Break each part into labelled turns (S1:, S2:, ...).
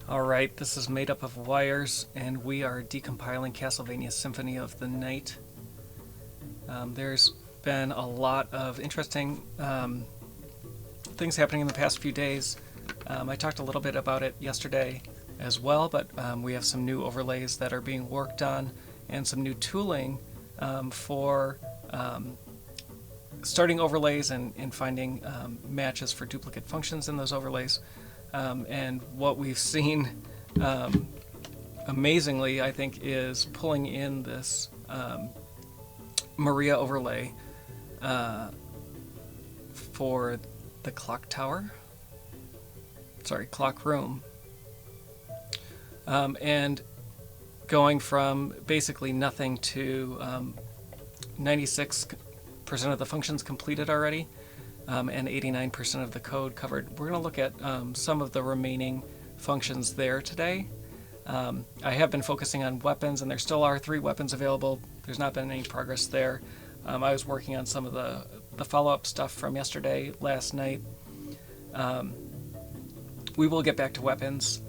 S1: Alright, this is made up of wires, and we are decompiling Castlevania Symphony of the Night. There's been a lot of interesting things happening in the past few days. I talked a little bit about it yesterday as well, but we have some new overlays that are being worked on and some new tooling for starting overlays and finding matches for duplicate functions in those overlays. And what we've seen amazingly, I think, is pulling in this Maria overlay for the clock room, and going from basically nothing to 96% of the functions completed already, and 89% of the code covered. We're going to look at some of the remaining functions there today. I have been focusing on weapons, and there still are 3 weapons available. There's not been any progress there. I was working on some of the follow-up stuff from yesterday, last night. We will get back to weapons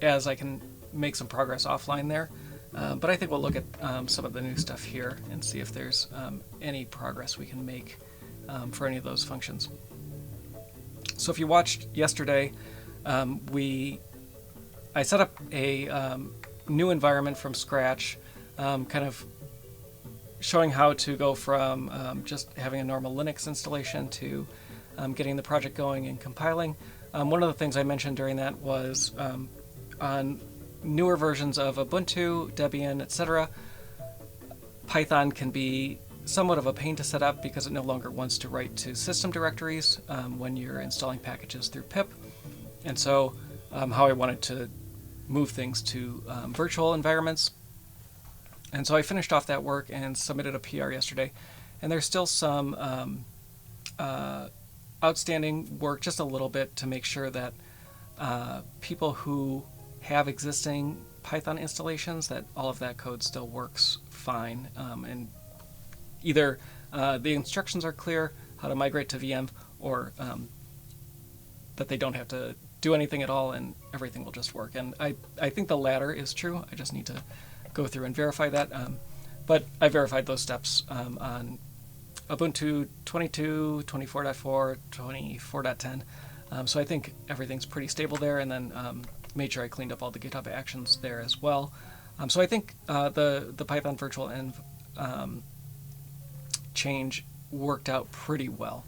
S1: as I can make some progress offline there. But I think we'll look at some of the new stuff here and see if there's any progress we can make for any of those functions. So if you watched yesterday, I set up a new environment from scratch, kind of showing how to go from just having a normal Linux installation to getting the project going and compiling. One of the things I mentioned during that was on newer versions of Ubuntu, Debian, etc., Python can be somewhat of a pain to set up because it no longer wants to write to system directories when you're installing packages through pip. And so how I wanted to move things to virtual environments. And so I finished off that work and submitted a PR yesterday. And there's still some outstanding work, just a little bit, to make sure that people who have existing Python installations, that all of that code still works fine. And either the instructions are clear how to migrate to VM, or that they don't have to do anything at all and everything will just work. And I think the latter is true. I just need to go through and verify that. But I verified those steps on Ubuntu 22, 24.4, 24.10. So I think everything's pretty stable there, and then made sure I cleaned up all the GitHub actions there as well. So I think the Python virtual env change worked out pretty well.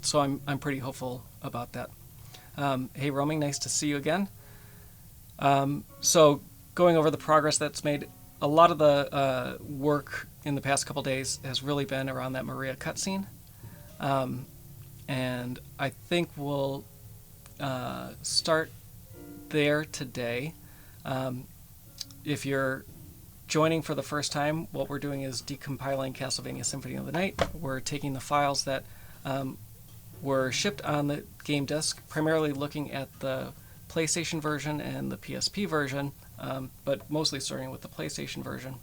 S1: So I'm pretty hopeful about that. Hey Roaming, nice to see you again. So going over the progress that's made, a lot of the work in the past couple days has really been around that Maria cutscene. And I think we'll start there today. If you're joining for the first time, what we're doing is decompiling Castlevania Symphony of the Night. We're taking the files that were shipped on the game disk, primarily looking at the PlayStation version and the PSP version, but mostly starting with the PlayStation version.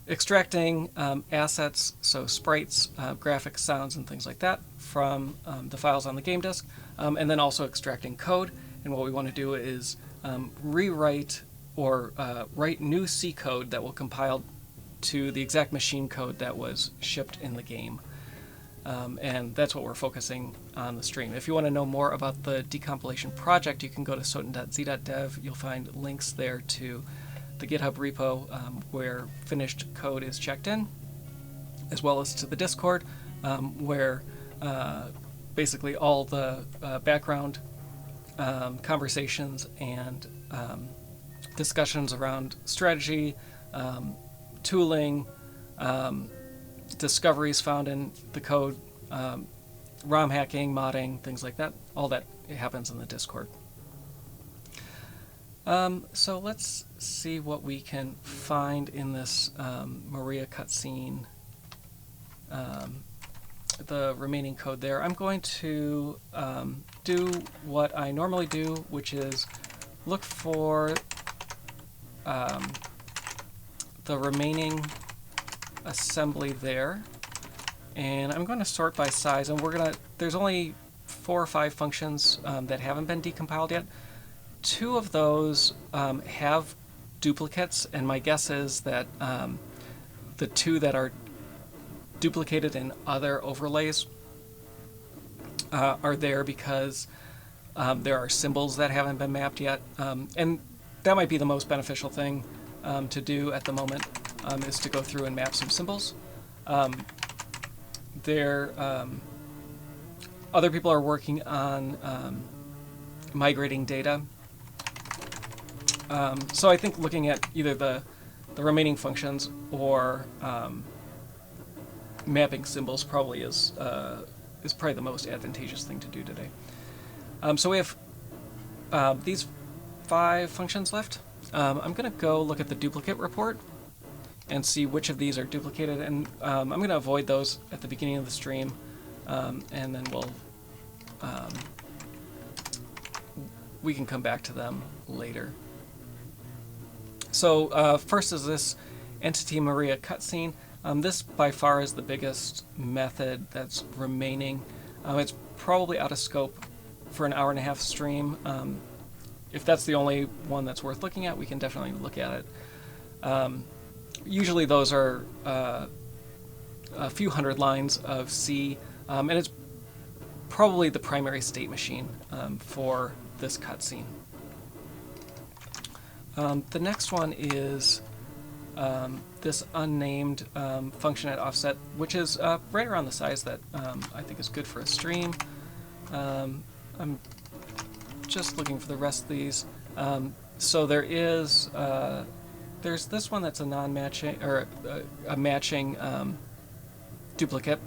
S1: Extracting assets, so sprites, graphics, sounds, and things like that from the files on the game disk, and then also extracting code. And what we want to do is rewrite or write new C code that will compile to the exact machine code that was shipped in the game. And that's what we're focusing on the stream. If you want to know more about the Decompilation project, you can go to SOTN.z.dev. You'll find links there to the GitHub repo where finished code is checked in, as well as to the Discord where basically all the background conversations and discussions around strategy, tooling, discoveries found in the code, ROM hacking, modding, things like that, all that happens in the Discord. So let's see what we can find in this Maria cutscene, the remaining code there. I'm going to do what I normally do, which is look for the remaining assembly there, and I'm going to sort by size, and there's only 4 or 5 functions that haven't been decompiled yet. 2 of those have duplicates, and my guess is that the 2 that are duplicated in other overlays are there because there are symbols that haven't been mapped yet, and that might be the most beneficial thing to do at the moment, is to go through and map some symbols. Other people are working on migrating data. So I think looking at either the remaining functions or mapping symbols probably is probably the most advantageous thing to do today. So we have these 5 functions left. I'm going to go look at the duplicate report and see which of these are duplicated, and I'm going to avoid those at the beginning of the stream, and then we can come back to them later. So first is this Entity Maria cutscene. This by far is the biggest method that's remaining. It's probably out of scope for an hour-and-a-half stream. If that's the only one that's worth looking at, we can definitely look at it. Usually those are a few hundred lines of C, and it's probably the primary state machine for this cutscene. The next one is this unnamed function at offset, which is right around the size that I think is good for a stream. I'm just looking for the rest of these. So there's this one that's a non-matching, or a matching duplicate.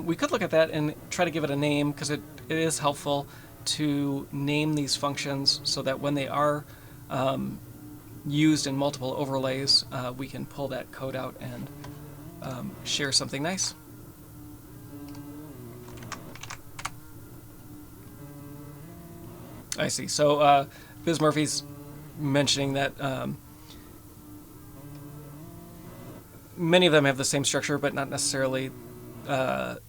S1: We could look at that and try to give it a name, because it is helpful to name these functions so that when they are used in multiple overlays, we can pull that code out and share something nice. I see. So Biz Murphy's mentioning that many of them have the same structure, but not necessarily the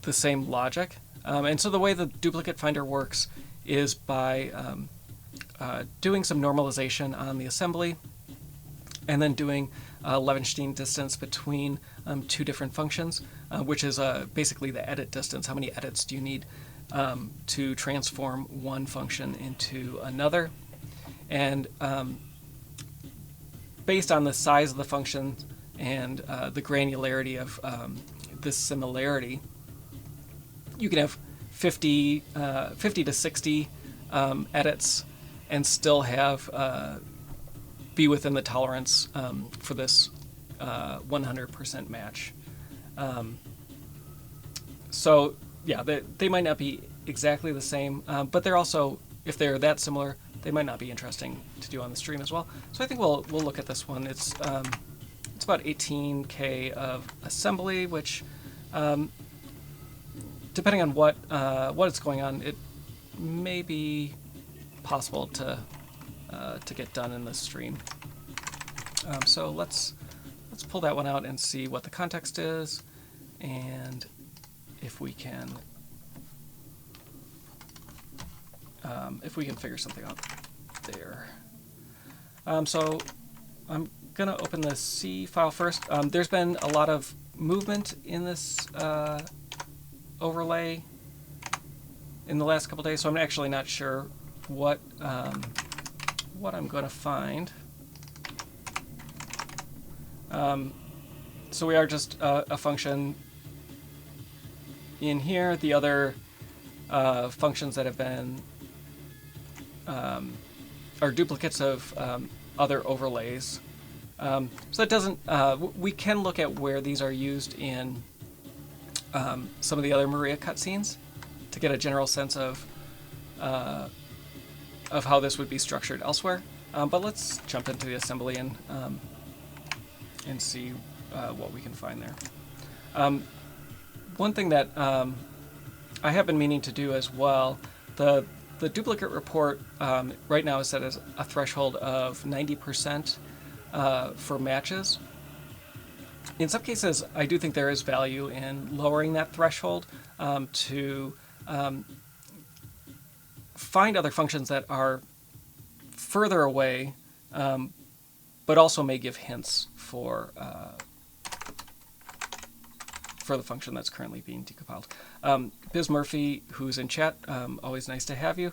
S1: same logic. And so the way the duplicate finder works is by doing some normalization on the assembly, and then doing Levenshtein distance between 2 different functions, which is basically the edit distance. How many edits do you need to transform one function into another? And based on the size of the function and the granularity of this similarity, you can have 50 to 60 edits and still have be within the tolerance for this 100% match. So yeah, they might not be exactly the same, but they're also, if they're that similar, they might not be interesting to do on the stream as well. So I think we'll look at this one. It's about 18K of assembly, which depending on what is going on, it may be possible to get done in this stream. So let's pull that one out and see what the context is, and if we can figure something out there. So I'm gonna open the C file first. There's been a lot of movement in this overlay in the last couple days, so I'm actually not sure what I'm going to find. So we are just a function in here. The other functions that have been are duplicates of other overlays. So that doesn't. We can look at where these are used in some of the other Maria cutscenes to get a general sense of how this would be structured elsewhere. But let's jump into the assembly and see what we can find there. One thing that I have been meaning to do as well, the duplicate report right now is set as a threshold of 90% for matches. in some cases, I do think there is value in lowering that threshold to find other functions that are further away, but also may give hints for the function that's currently being decompiled. Biz Murphy, who's in chat, always nice to have you.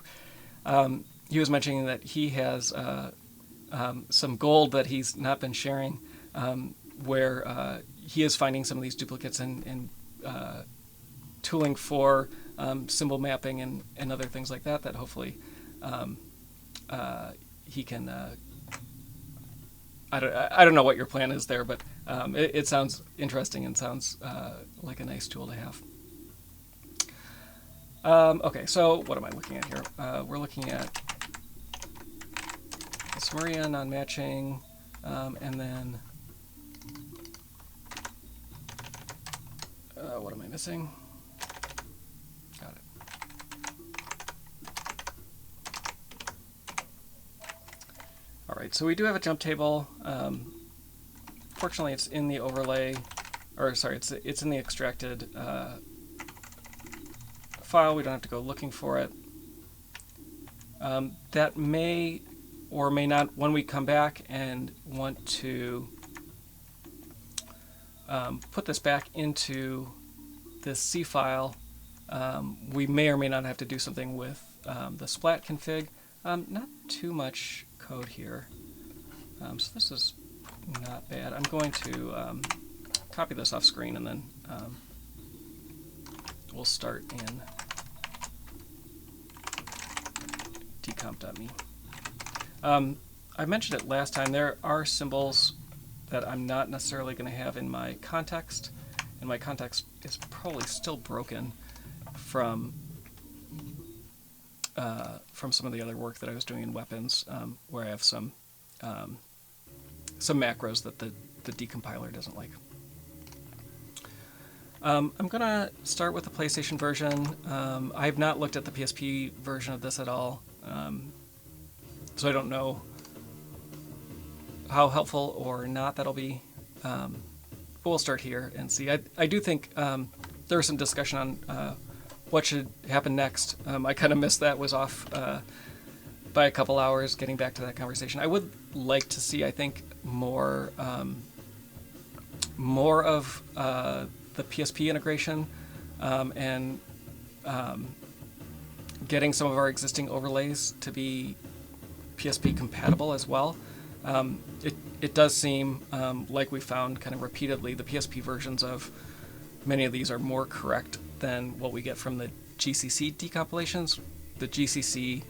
S1: He was mentioning that he has some gold that he's not been sharing, where he is finding some of these duplicates and tooling for symbol mapping and other things like that, that hopefully he can... I don't know what your plan is there, but it sounds interesting and sounds like a nice tool to have. Okay, so what am I looking at here? We're looking at Maria non-matching, and then what am I missing? Got it. All right, so we do have a jump table. Fortunately, it's in the overlay, or sorry, it's in the extracted file. We don't have to go looking for it. That may or may not, when we come back and want to put this back into this C file, we may or may not have to do something with the splat config. Not too much code here, so this is not bad. I'm going to copy this off screen, and then we'll start in decomp.me. I mentioned it last time. There are symbols that I'm not necessarily going to have in my context, and my context is probably still broken from some of the other work that I was doing in weapons, where I have some macros that the decompiler doesn't like. I'm going to start with the PlayStation version. I have not looked at the PSP version of this at all, so I don't know how helpful or not that'll be. But we'll start here and see. I do think there was some discussion on what should happen next. I kind of missed that, was off by a couple hours getting back to that conversation. I would like to see, I think, more of the PSP integration and getting some of our existing overlays to be PSP compatible as well. It does seem like we found kind of repeatedly the PSP versions of many of these are more correct than what we get from the GCC decompilations. The GCC,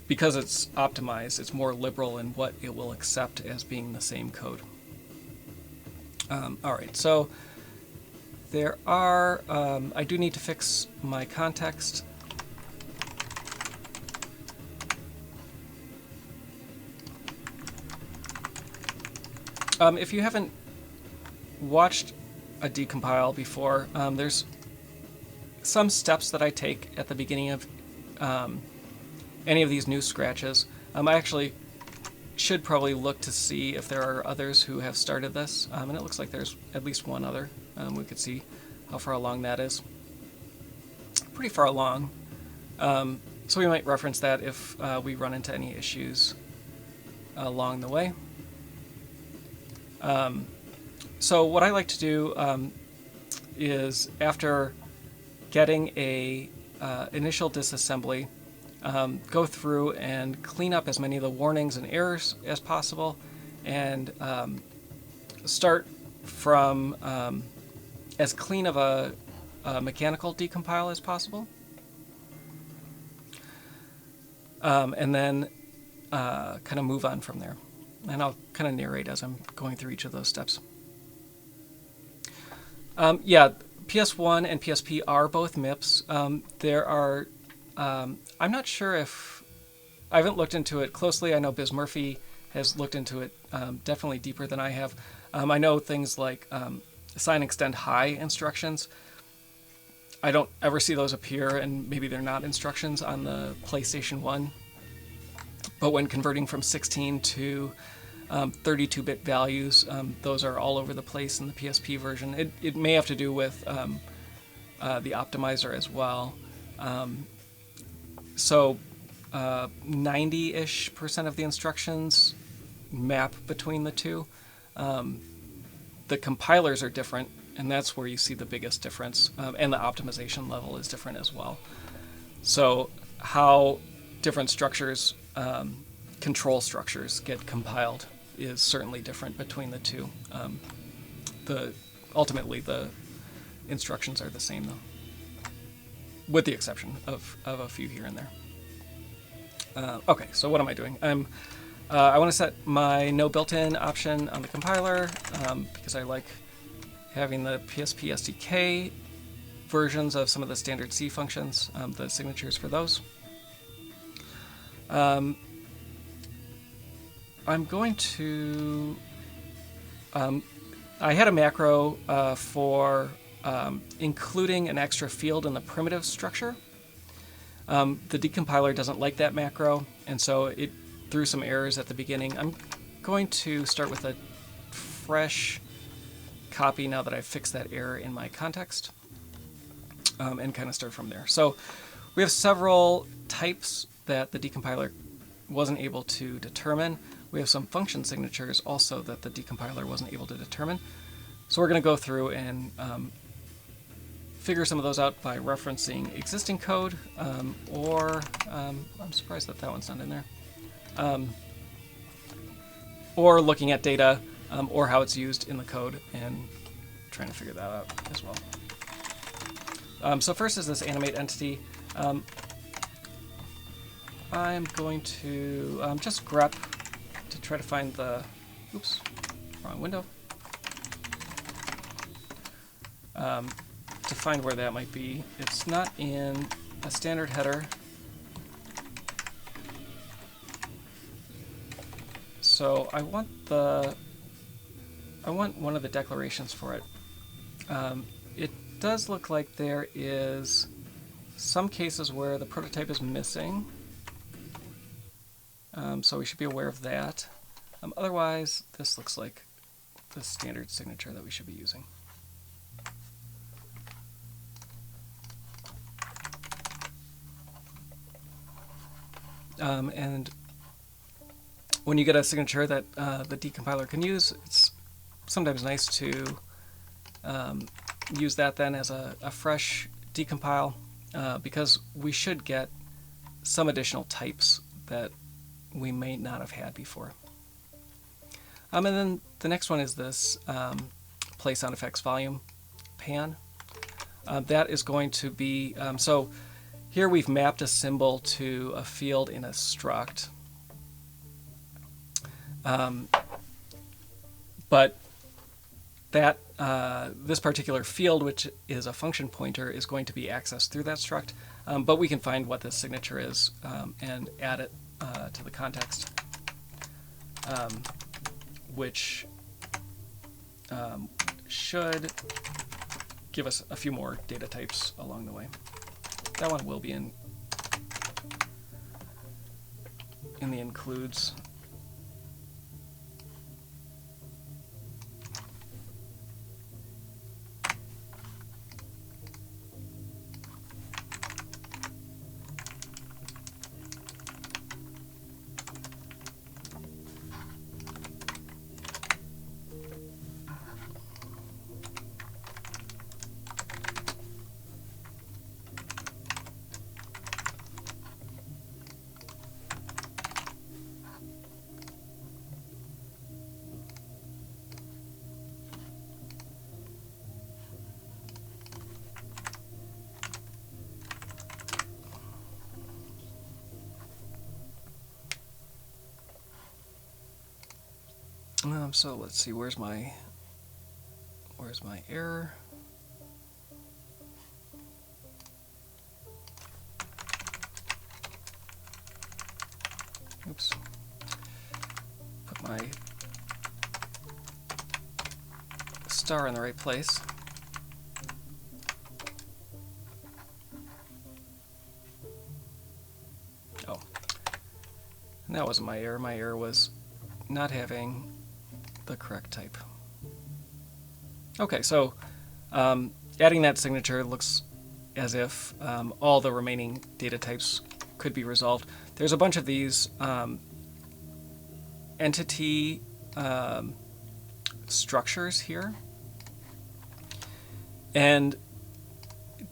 S1: because it's optimized, it's more liberal in what it will accept as being the same code. All right, so there are, I do need to fix my context. If you haven't watched a decompile before, there's some steps that I take at the beginning of any of these new scratches. I actually should probably look to see if there are others who have started this, and it looks like there's at least one other. We could see how far along that is. Pretty far along. So we might reference that if we run into any issues along the way. So what I like to do is, after getting a initial disassembly, go through and clean up as many of the warnings and errors as possible, and start from as clean of a mechanical decompile as possible, and then kind of move on from there. And I'll kind of narrate as I'm going through each of those steps. Yeah, PS1 and PSP are both MIPS. There are, I'm not sure if, I haven't looked into it closely. I know Biz Murphy has looked into it definitely deeper than I have. I know things like assign, extend, high instructions. I don't ever see those appear, and maybe they're not instructions on the PlayStation 1. But when converting from 16 to 32-bit values. Those are all over the place in the PSP version. It may have to do with the optimizer as well. So 90-ish% of the instructions map between the two. The compilers are different, and that's where you see the biggest difference. And the optimization level is different as well. So how different structures, control structures, get compiled is certainly different between the two. Ultimately, the instructions are the same, though, with the exception of a few here and there. Okay, so what am I doing? I want to set my no built-in option on the compiler because I like having the PSP SDK versions of some of the standard C functions, the signatures for those. I'm going to... I had a macro for including an extra field in the primitive structure. The decompiler doesn't like that macro, and so it threw some errors at the beginning. I'm going to start with a fresh copy now that I've fixed that error in my context, and kind of start from there. So we have several types that the decompiler wasn't able to determine. We have some function signatures also that the decompiler wasn't able to determine. So we're going to go through and figure some of those out by referencing existing code, or I'm surprised that one's not in there, or looking at data, or how it's used in the code and trying to figure that out as well. So first is this animate entity. I'm going to just grep to try to find the, oops, wrong window, to find where that might be. It's not in a standard header. So I want one of the declarations for it. It does look like there is some cases where the prototype is missing. So we should be aware of that. Otherwise, this looks like the standard signature that we should be using. And when you get a signature that the decompiler can use, it's sometimes nice to use that then as a fresh decompile, because we should get some additional types that we may not have had before. And then the next one is this play sound effects volume pan. That is going to be, so here we've mapped a symbol to a field in a struct. But that this particular field, which is a function pointer, is going to be accessed through that struct. But we can find what this signature is and add it to the context, which should give us a few more data types along the way. That one will be in the includes. So let's see, where's my error? Oops. Put my star in the right place. Oh. And that wasn't my error. My error was not having the correct type. Okay, so adding that signature looks as if all the remaining data types could be resolved. There's a bunch of these entity structures here, and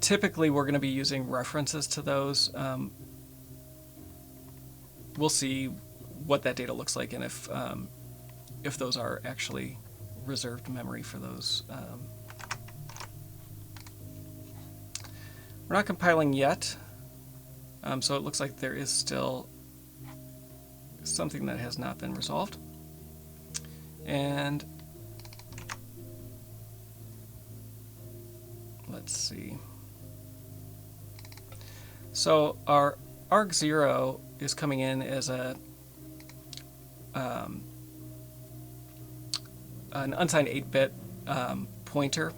S1: typically we're going to be using references to those. We'll see what that data looks like and if those are actually reserved memory for those. We're not compiling yet, so it looks like there is still something that has not been resolved. And let's see. So our arg0 is coming in as an unsigned 8-bit pointer,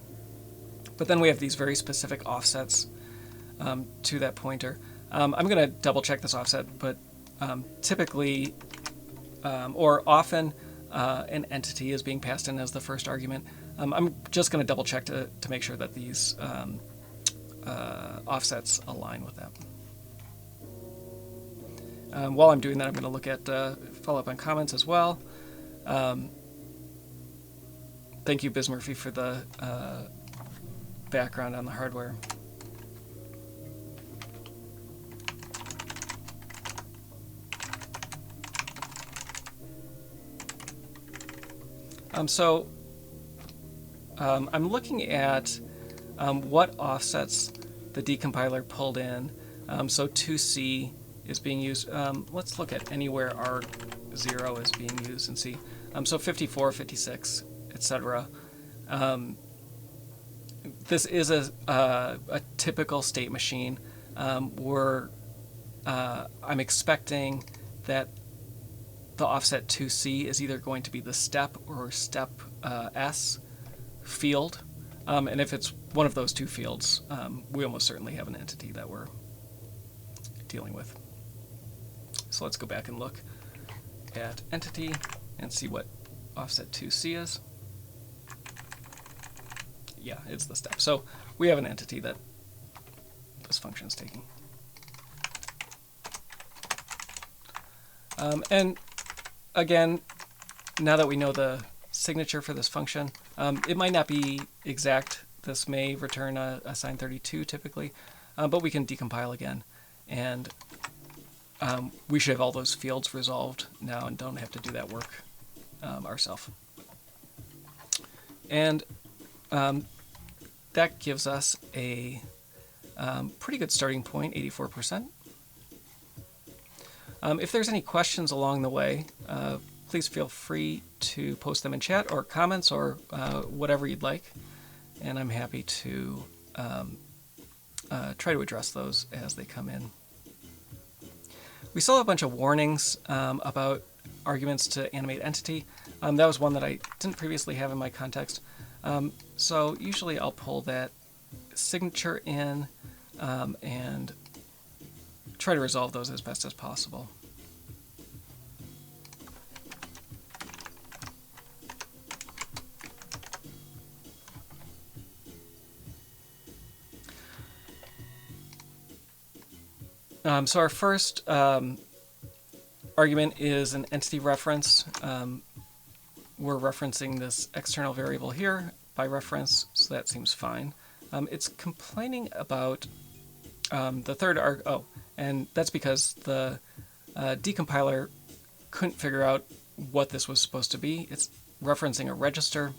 S1: but then we have these very specific offsets to that pointer. I'm going to double check this offset, but typically or often an entity is being passed in as the first argument. I'm just going to double check to make sure that these offsets align with that. While I'm doing that, I'm going to look at follow up on comments as well. Thank you, Biz Murphy, for the background on the hardware. So I'm looking at what offsets the decompiler pulled in. So 2C is being used. Let's look at anywhere arg0 is being used and see. So 54, 56, etc. This is a typical state machine where I'm expecting that the offset 2C is either going to be the step or step S field. And if it's one of those two fields, we almost certainly have an entity that we're dealing with. So let's go back and look at entity and see what offset 2C is. Yeah, it's the step. So we have an entity that this function is taking. And again, now that we know the signature for this function, it might not be exact. This may return a sign 32 typically, but we can decompile again. And we should have all those fields resolved now and don't have to do that work ourselves. And that gives us a pretty good starting point, 84%. If there's any questions along the way, please feel free to post them in chat or comments or whatever you'd like, and I'm happy to try to address those as they come in. We saw a bunch of warnings about arguments to animate entity. That was one that I didn't previously have in my context. So usually I'll pull that signature in and try to resolve those as best as possible. So our first argument is an entity reference. We're referencing this external variable here by reference, so that seems fine. It's complaining about the third and that's because the decompiler couldn't figure out what this was supposed to be. It's referencing a register,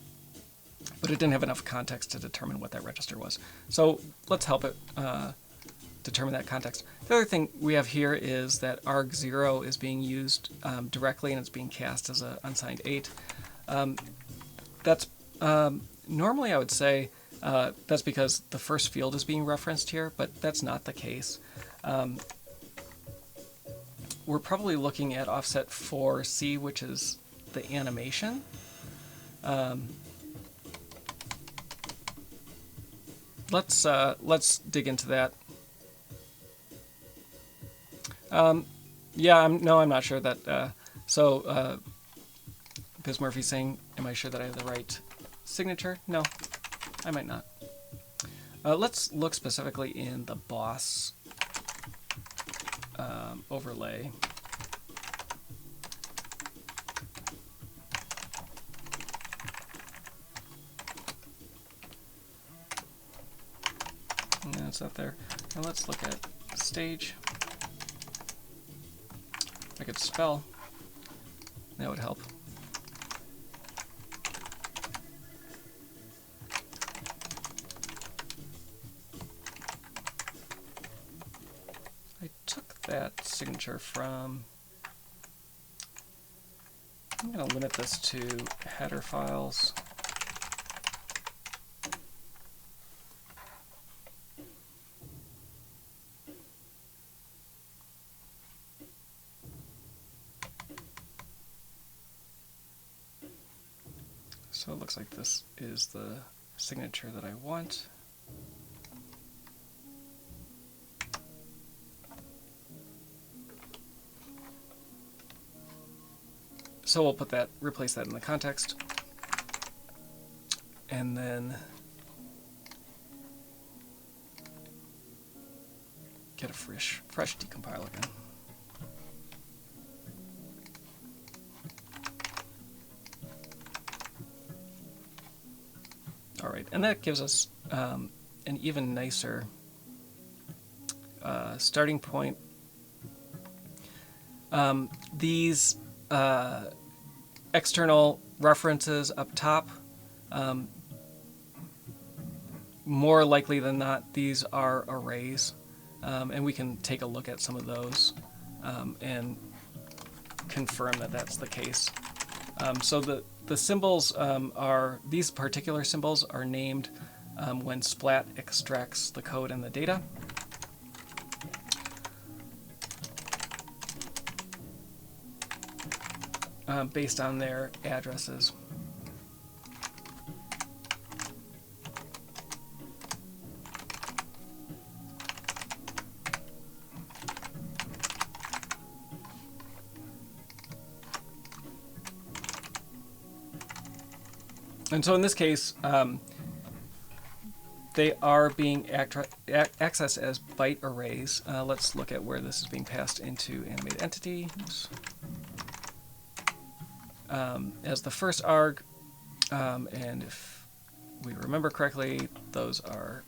S1: but it didn't have enough context to determine what that register was. So let's help it determine that context. The other thing we have here is that arg0 is being used directly and it's being cast as an unsigned 8. That's normally I would say that's because the first field is being referenced here, but that's not the case. We're probably looking at offset 4C, which is the animation. Let's dig into that. Yeah, I'm not sure that. So Bismurphy saying, am I sure that I have the right signature? No, I might not. Let's look specifically in the boss overlay. No, it's not there. Now let's look at stage. I could spell. That would help. I took that signature from... I'm going to limit this to header files. So it looks like this is the signature that I want. So we'll put that, replace that in the context, and then get a fresh decompile again. All right, and that gives us an even nicer starting point. These external references up top, more likely than not, these are arrays, and we can take a look at some of those and confirm that that's the case. So the symbols these particular symbols are named when Splat extracts the code and the data. Based on their addresses. And so in this case, they are being accessed as byte arrays. Let's look at where this is being passed into animated entity. Oops. As the first arg, and if we remember correctly, those are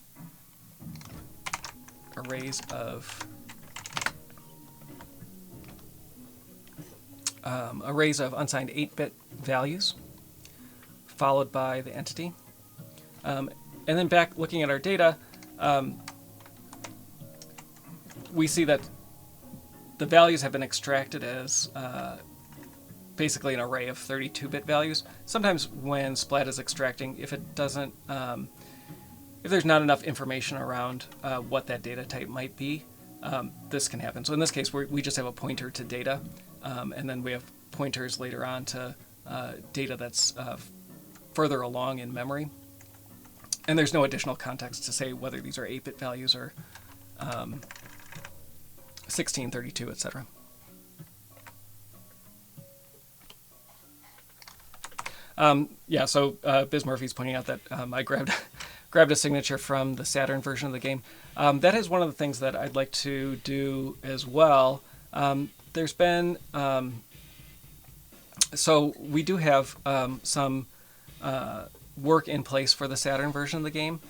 S1: arrays of unsigned 8-bit values, followed by the entity. And then back looking at our data, we see that the values have been extracted as basically an array of 32-bit values. Sometimes when Splat is extracting, if it doesn't, if there's not enough information around what that data type might be, this can happen. So in this case, we just have a pointer to data, and then we have pointers later on to data that's further along in memory. And there's no additional context to say whether these are 8-bit values or 16, 32, etc. Yeah, so Bismurphy's pointing out that I grabbed a signature from the Saturn version of the game. That is one of the things that I'd like to do as well. There's been so we do have some work in place for the Saturn version of the game.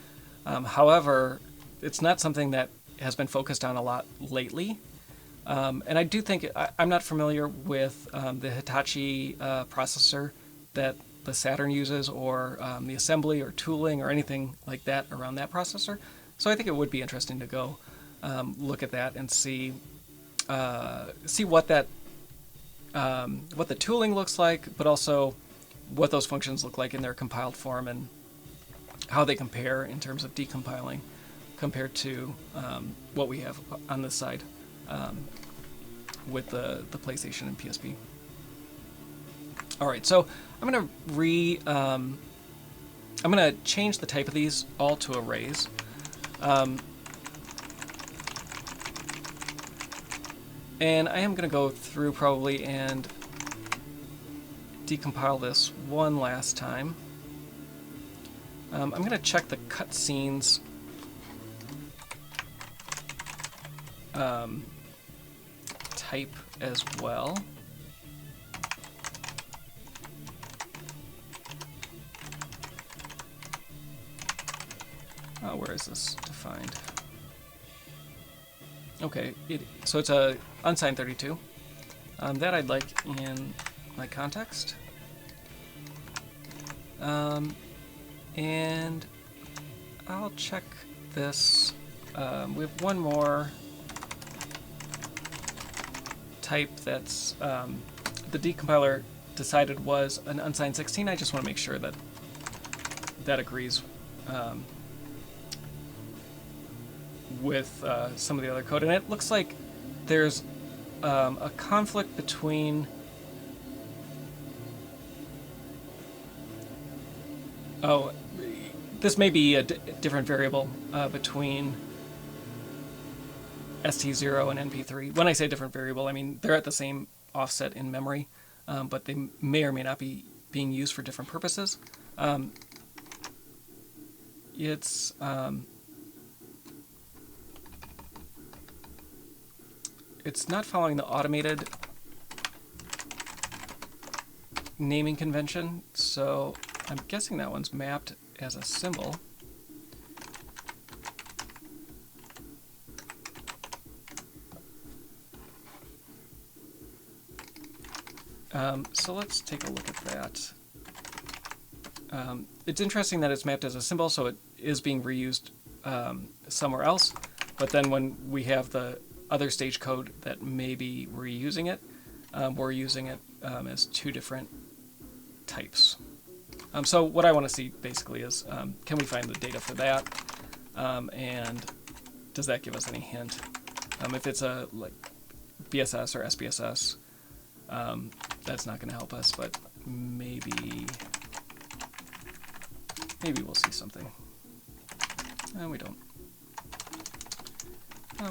S1: However, it's not something that has been focused on a lot lately. And I do think I'm not familiar with the Hitachi processor that the Saturn uses, or the assembly or tooling or anything like that around that processor. So I think it would be interesting to go look at that and see what that what the tooling looks like, but also what those functions look like in their compiled form and how they compare in terms of decompiling compared to what we have on this side with the PlayStation and PSP. All right, so I'm gonna change the type of these all to arrays. And I am gonna go through probably and decompile this one last time. I'm going to check the cutscenes type as well. Where is this defined? Okay, so it's a unsigned 32. That I'd like in my context. And I'll check this. We have one more type that's the decompiler decided was an unsigned 16. I just want to make sure that that agrees with some of the other code. And it looks like there's a conflict between this may be a different variable between st0 and np3. When I say different variable, I mean they're at the same offset in memory, but they may or may not be being used for different purposes. It's not following the automated naming convention, so I'm guessing that one's mapped as a symbol. So let's take a look at that. It's interesting that it's mapped as a symbol, so it is being reused somewhere else, but then when we have the other stage code that may be reusing it, we're using it as two different types. So what I want to see basically is, can we find the data for that, and does that give us any hint? If it's a like BSS or SPSS, that's not going to help us, but maybe we'll see something. And we don't.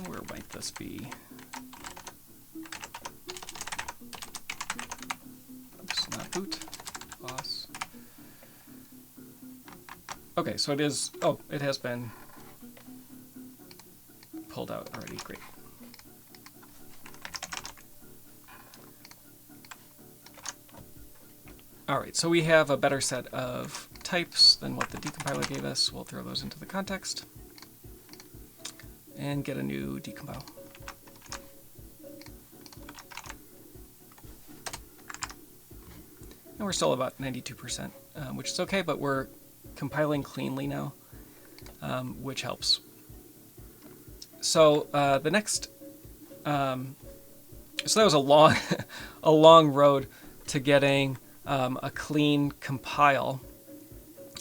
S1: Where might this be? Oops, not boot. Boss. Okay, so it is. Oh, it has been pulled out already. Great. All right, so we have a better set of types than what the decompiler gave us. We'll throw those into the context and get a new decompile. And we're still about 92%, which is okay, but we're compiling cleanly now, which helps. So the next, so that was a long, a long road to getting a clean compile,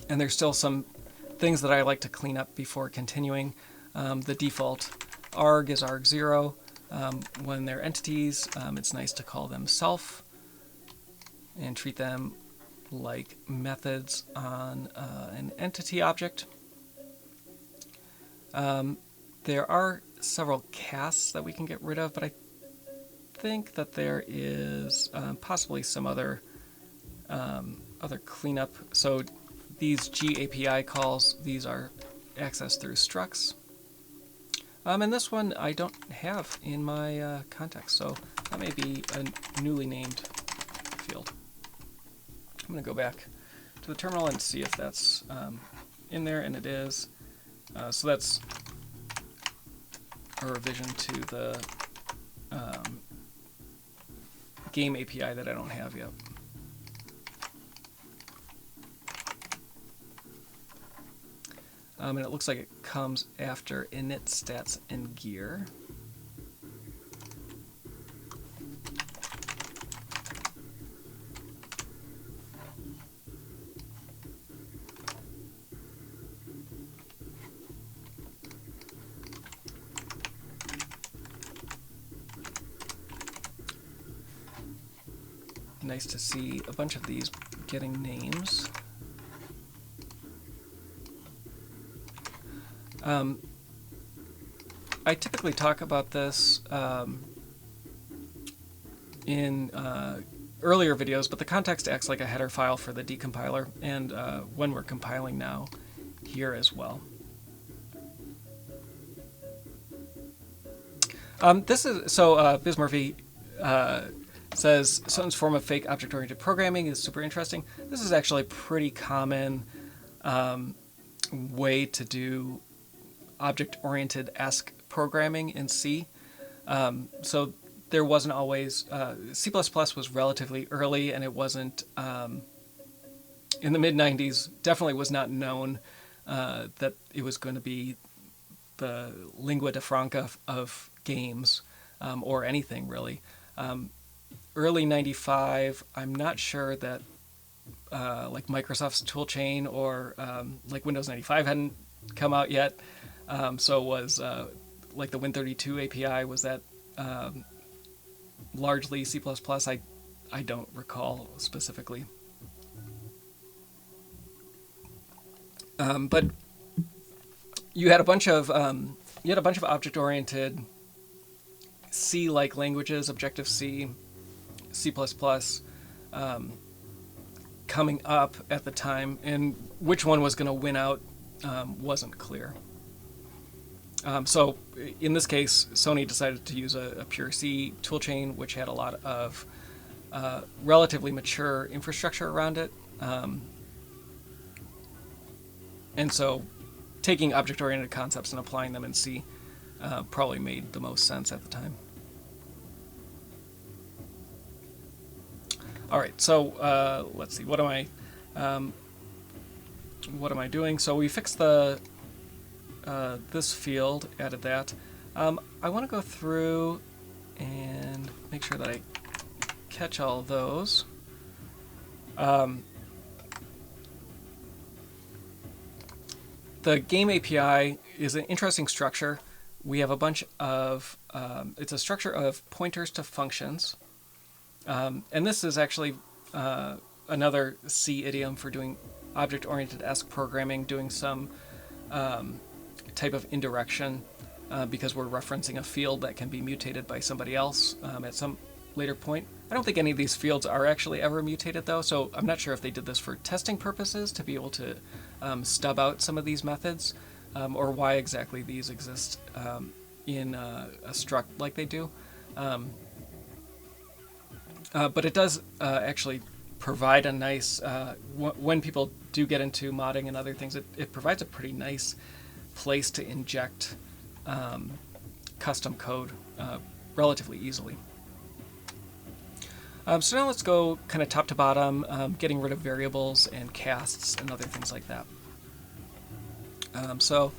S1: and there's still some things that I like to clean up before continuing. The default arg is arg0. When they're entities, it's nice to call them self and treat them like methods on an entity object. There are several casts that we can get rid of, but I think that there is possibly some other cleanup. So these GAPI calls, these are accessed through structs. And this one I don't have in my context, so that may be a newly named field. I'm going to go back to the terminal and see if that's in there, and it is. So that's a revision to the game API that I don't have yet. And it looks like it comes after init stats and gear. Nice to see a bunch of these getting names. I typically talk about this in earlier videos, but the context acts like a header file for the decompiler, and when we're compiling now, here as well. This is so Biz Murphy says SOTN's form of fake object-oriented programming is super interesting. This is actually a pretty common way to do object-oriented-esque programming in C. So there wasn't always C++ was relatively early, and it wasn't in the mid-90s. Definitely was not known that it was going to be the lingua de franca of games or anything really. Early 95, I'm not sure that like Microsoft's toolchain or like Windows 95 hadn't come out yet. So was like the Win32 API, was that largely C++? I don't recall specifically. But you had a bunch of object-oriented C-like languages, Objective-C, C++, coming up at the time, and which one was going to win out wasn't clear. So in this case, Sony decided to use a pure C toolchain, which had a lot of relatively mature infrastructure around it. And so taking object-oriented concepts and applying them in C probably made the most sense at the time. All right, so let's see. What am I doing? So we fixed the this field, added that. I want to go through and make sure that I catch all of those. The game API is an interesting structure. We have a bunch of, it's a structure of pointers to functions. And this is actually another C idiom for doing object-oriented-esque programming, doing some type of indirection because we're referencing a field that can be mutated by somebody else at some later point. I don't think any of these fields are actually ever mutated, though, so I'm not sure if they did this for testing purposes to be able to stub out some of these methods, or why exactly these exist in a struct like they do. But it does actually provide a nice, when people do get into modding and other things, it provides a pretty nice place to inject custom code relatively easily. So now let's go kind of top to bottom, getting rid of variables and casts and other things like that. So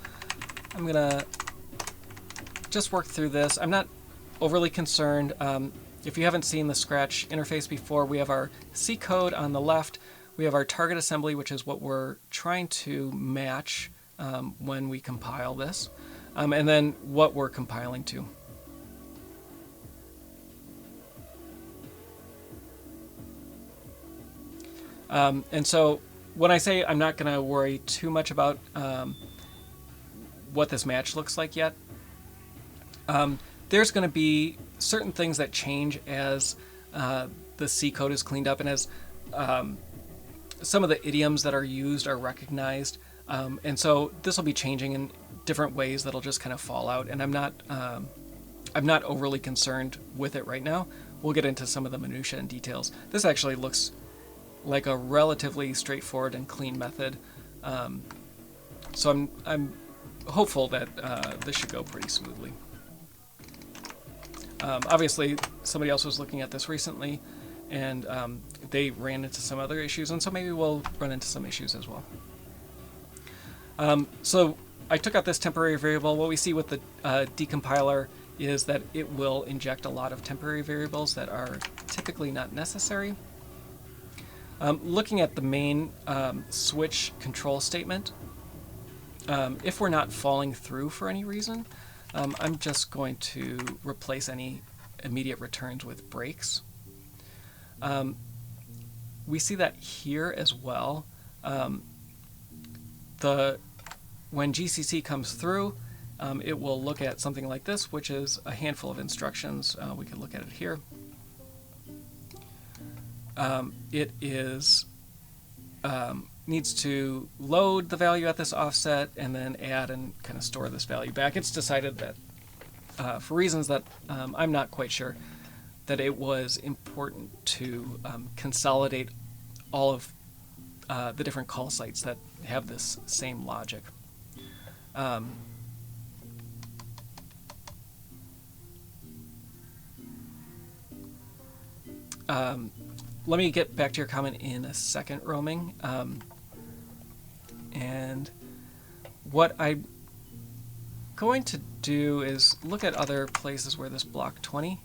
S1: I'm going to just work through this. I'm not overly concerned. If you haven't seen the Scratch interface before, we have our C code on the left. We have our target assembly, which is what we're trying to match when we compile this, and then what we're compiling to. And so when I say I'm not going to worry too much about what this match looks like yet, there's going to be certain things that change as the C code is cleaned up and as some of the idioms that are used are recognized. And so this will be changing in different ways that'll just kind of fall out. And I'm not overly concerned with it right now. We'll get into some of the minutia and details. This actually looks like a relatively straightforward and clean method. So I'm hopeful that this should go pretty smoothly. Obviously, somebody else was looking at this recently, and they ran into some other issues, and so maybe we'll run into some issues as well. So I took out this temporary variable. What we see with the decompiler is that it will inject a lot of temporary variables that are typically not necessary. Looking at the main switch control statement, if we're not falling through for any reason, I'm just going to replace any immediate returns with breaks. We see that here as well. When GCC comes through, it will look at something like this, which is a handful of instructions. We can look at it here. it is needs to load the value at this offset and then add and kind of store this value back. It's decided that, for reasons that I'm not quite sure, that it was important to consolidate all of the different call sites that have this same logic. Let me get back to your comment in a second, Roaming. And what I'm going to do is look at other places where this block 20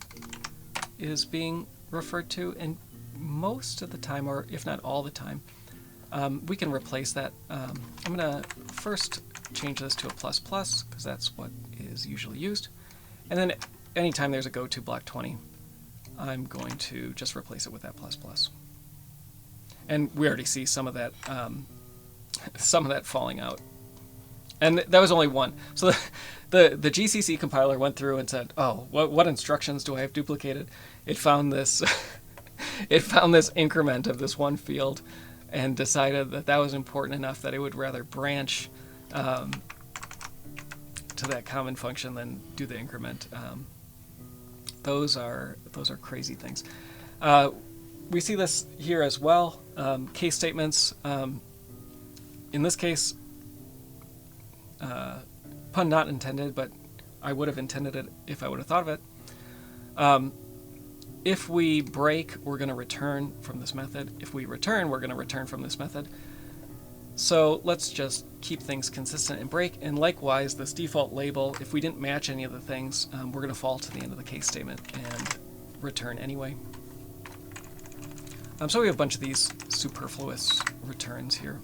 S1: is being referred to, and most of the time, or if not all the time, we can replace that. I'm going to first change this to a plus plus, because that's what is usually used. And then anytime there's a go to block 20, I'm going to just replace it with that plus plus. And we already see some of that falling out. And that was only one. So the GCC compiler went through and said, "Oh, what instructions do I have duplicated?" It found this it found this increment of this one field, and decided that that was important enough that it would rather branch to that common function than do the increment. Those are crazy things. We see this here as well. Case statements. In this case, pun not intended, but I would have intended it if I would have thought of it. If we break, we're going to return from this method. If we return, we're going to return from this method. So let's just keep things consistent and break. And likewise, this default label, if we didn't match any of the things, we're going to fall to the end of the case statement and return anyway. So we have a bunch of these superfluous returns here.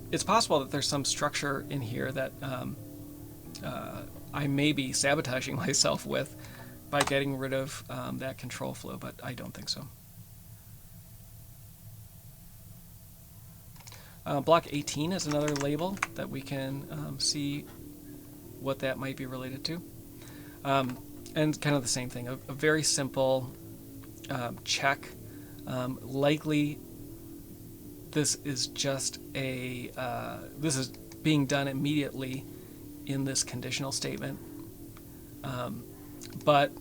S1: It's possible that there's some structure in here that I may be sabotaging myself with by getting rid of that control flow, but I don't think so. Block 18 is another label that we can see what that might be related to. And kind of the same thing, a very simple check. Likely this is just a, this is being done immediately in this conditional statement. But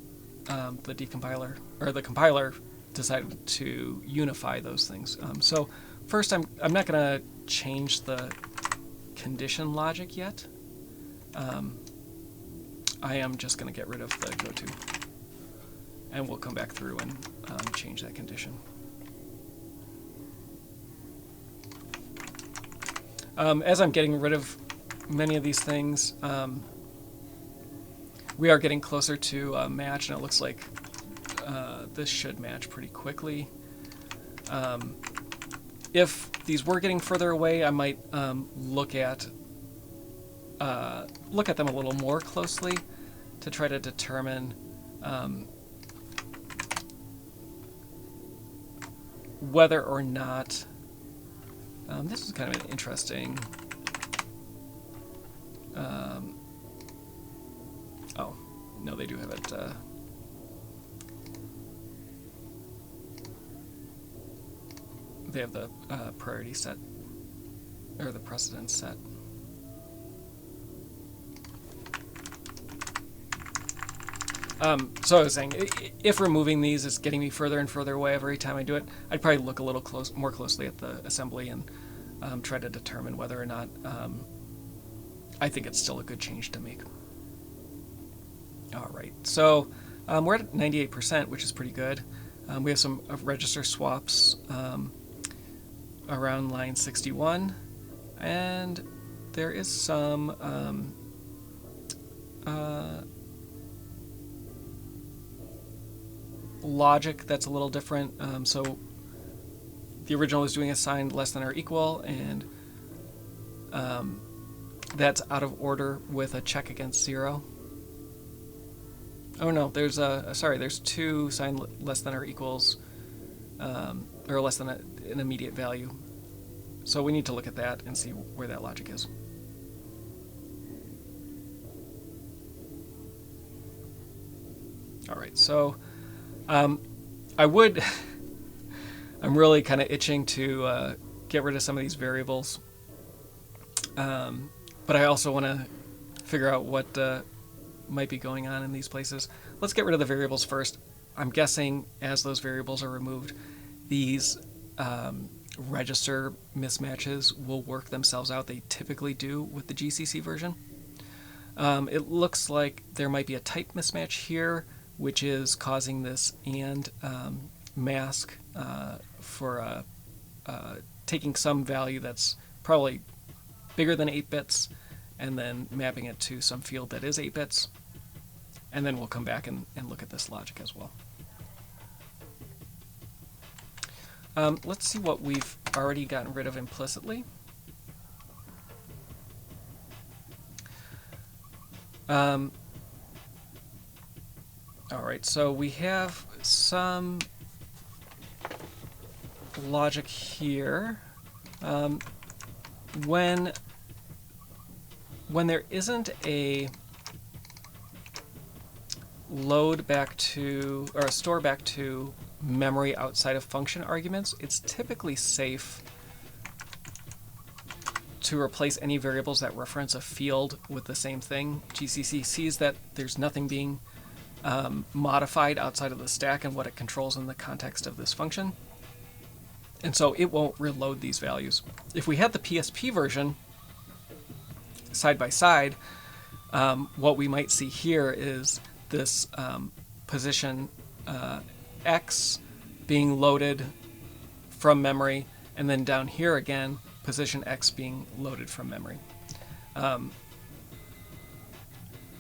S1: the decompiler, or the compiler, decided to unify those things. So first, I'm not going to change the condition logic yet. I am just going to get rid of the goto, and we'll come back through and change that condition. As I'm getting rid of many of these things, we are getting closer to match, and it looks like this should match pretty quickly. If these were getting further away, I might look at them a little more closely to try to determine whether or not this is kind of an interesting. Oh, no, they do have it. They have the priority set, or the precedence set. So I was saying, if removing these is getting me further and further away every time I do it, I'd probably look a little more closely at the assembly and try to determine whether or not I think it's still a good change to make. All right, so we're at 98%, which is pretty good. We have some register swaps around line 61, and there is some logic that's a little different. So the original is doing a sign less than or equal, and that's out of order with a check against 0. Oh no, there's there's two sign less than or equals, or less than an immediate value. So we need to look at that and see where that logic is. All right, so I would. I'm really kind of itching to get rid of some of these variables, but I also want to figure out what might be going on in these places. Let's get rid of the variables first. I'm guessing as those variables are removed, these register mismatches will work themselves out. They typically do with the GCC version. It looks like there might be a type mismatch here, which is causing this and mask for taking some value that's probably bigger than 8 bits and then mapping it to some field that is 8 bits. And then we'll come back and look at this logic as well. Let's see what we've already gotten rid of implicitly. All right, so we have some logic here. When there isn't a load back to, or a store back to memory outside of function arguments, it's typically safe to replace any variables that reference a field with the same thing. GCC sees that there's nothing being modified outside of the stack and what it controls in the context of this function. And so it won't reload these values. If we had the PSP version side by side, what we might see here is this position X being loaded from memory, and then down here again, position X being loaded from memory.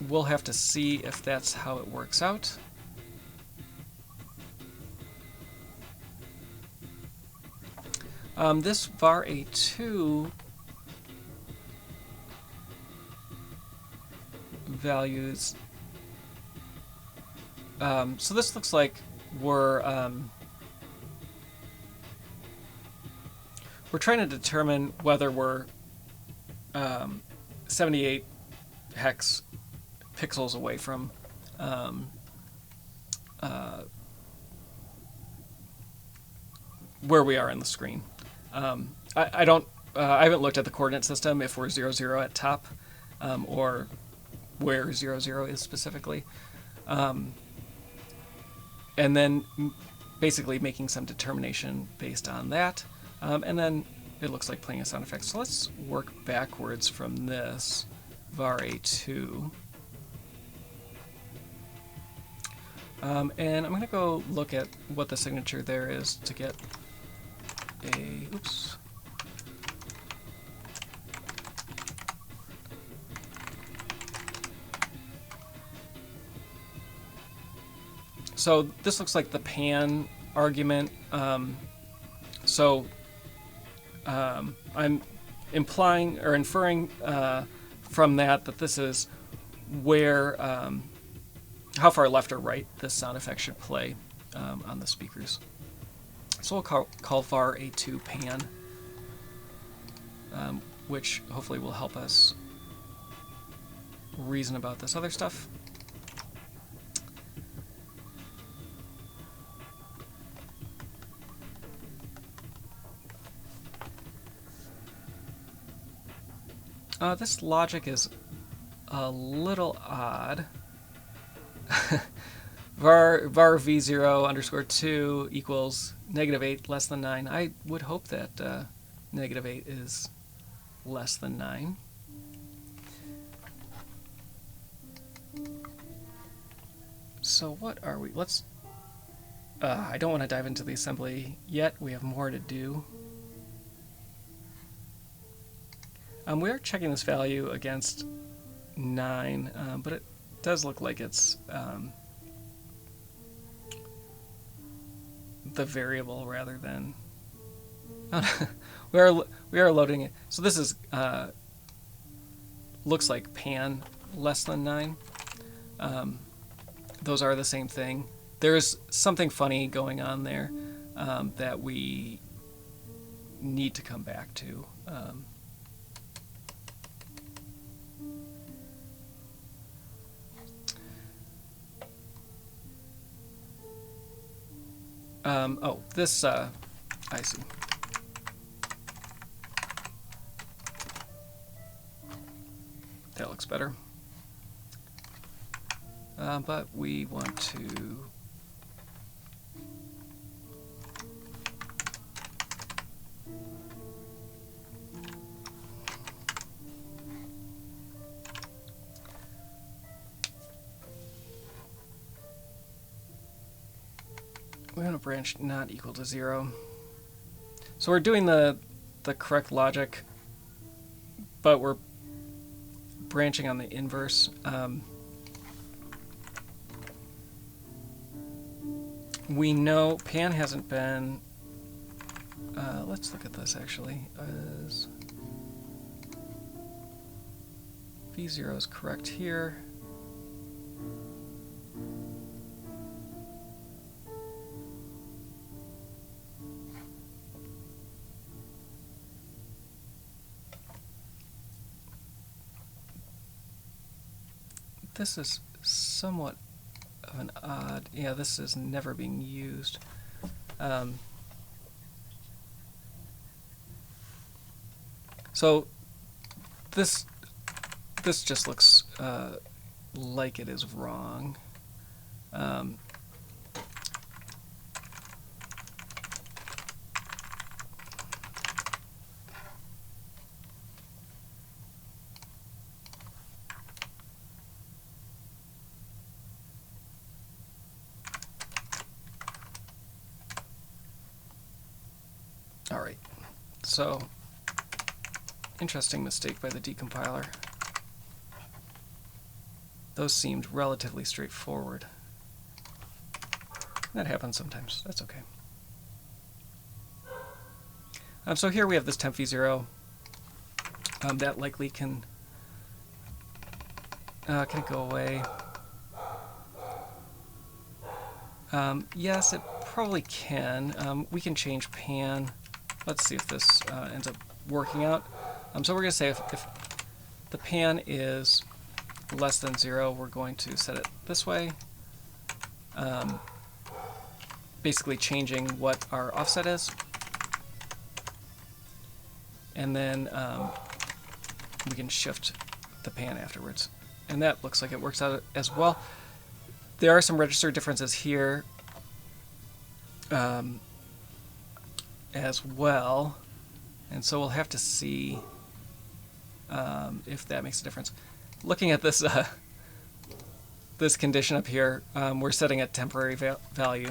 S1: We'll have to see if that's how it works out. This var A2 values, so this looks like we're trying to determine whether we're 78 hex pixels away from where we are in the screen. I haven't looked at the coordinate system if we're 0, 0 at top, or where 0, 0 is specifically. And then basically making some determination based on that. And then it looks like playing a sound effect. So let's work backwards from this var A2. And I'm going to go look at what the signature there is to get a, oops. So this looks like the pan argument. I'm implying or inferring from that this is where, how far left or right this sound effect should play on the speakers. So we'll call var A2 pan, which hopefully will help us reason about this other stuff. This logic is a little odd. var v0 underscore 2 equals -8 less than 9. I would hope that -8 is less than 9. So what are we? Let's. I don't want to dive into the assembly yet. We have more to do. We are checking this value against 9, but it does look like it's the variable rather than. we are loading it. So this is looks like pan less than 9. Those are the same thing. There's something funny going on there that we need to come back to. Oh, this, I see. That looks better. But we want to branch not equal to 0. So we're doing the correct logic, but we're branching on the inverse. We know pan hasn't been, let's look at this actually, as V0 is correct here. This is somewhat of an odd, yeah, this is never being used. So this just looks like it is wrong. All right, so interesting mistake by the decompiler. Those seemed relatively straightforward. That happens sometimes, that's okay. So here we have this temp v0. That likely can it go away? Yes, it probably can. We can change pan. Let's see if this ends up working out. So we're going to say if the pan is less than 0, we're going to set it this way. Basically changing what our offset is. And then we can shift the pan afterwards. And that looks like it works out as well. There are some register differences here as well, and so we'll have to see if that makes a difference. Looking at this this condition up here, we're setting a temporary value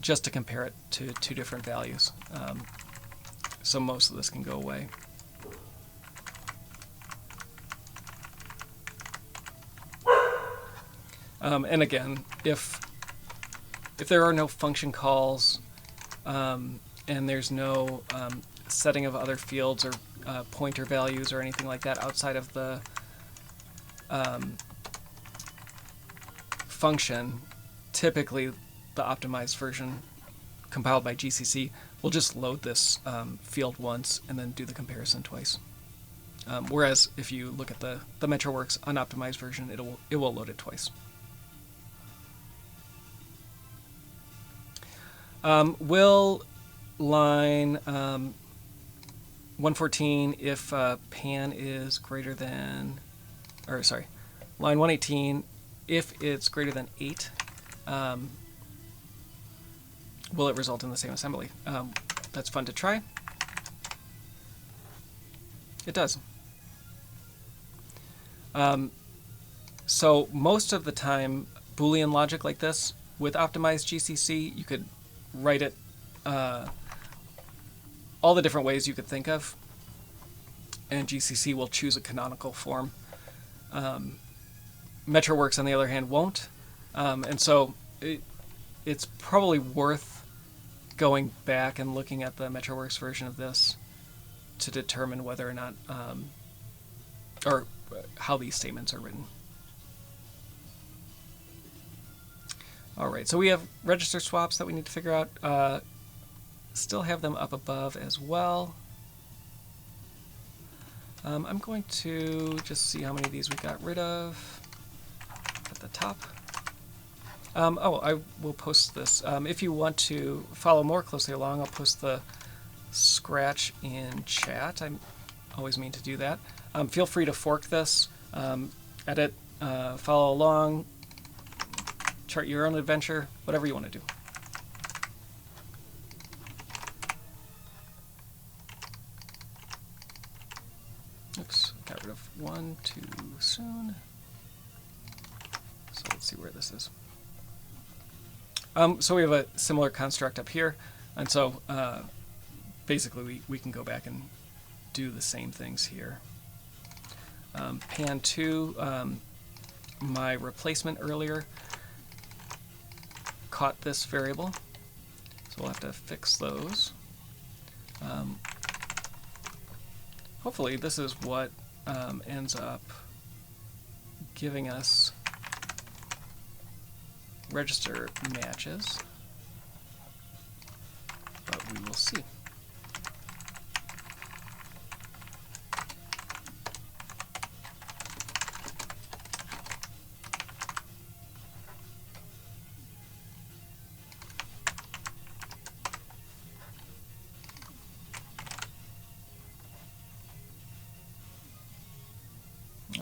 S1: just to compare it to two different values. So most of this can go away. And again, if there are no function calls and there's no setting of other fields or pointer values or anything like that outside of the function, typically the optimized version compiled by GCC will just load this field once and then do the comparison twice. Whereas if you look at the MetroWorks unoptimized version, it will load it twice. Will line 114 if pan is greater than, or sorry, line 118 if it's greater than 8, will it result in the same assembly? That's fun to try. It does. So most of the time, Boolean logic like this, with optimized GCC, you could write it all the different ways you could think of, and GCC will choose a canonical form. MetroWorks, on the other hand, won't, and so it's probably worth going back and looking at the MetroWorks version of this to determine whether or not, or how these statements are written. All right, so we have register swaps that we need to figure out. Still have them up above as well. I'm going to just see how many of these we got rid of at the top. Oh, I will post this. If you want to follow more closely along, I'll post the scratch in chat. I always mean to do that. Feel free to fork this, edit, follow along, chart your own adventure, whatever you want to do. Oops, got rid of one too soon. So let's see where this is. So we have a similar construct up here, and so basically we can go back and do the same things here. Pan 2, my replacement earlier caught this variable, so we'll have to fix those. Hopefully this is what ends up giving us register matches, but we will see.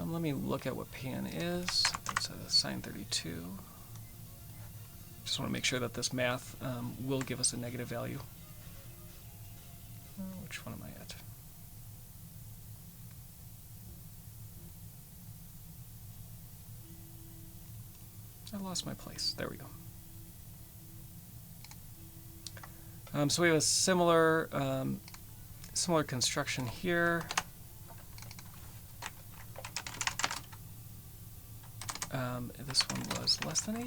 S1: Let me look at what pan is. It's a sine 32. Just want to make sure that this math will give us a negative value. Which one am I at? I lost my place. There we go. So we have a similar similar construction here. This one was less than 8.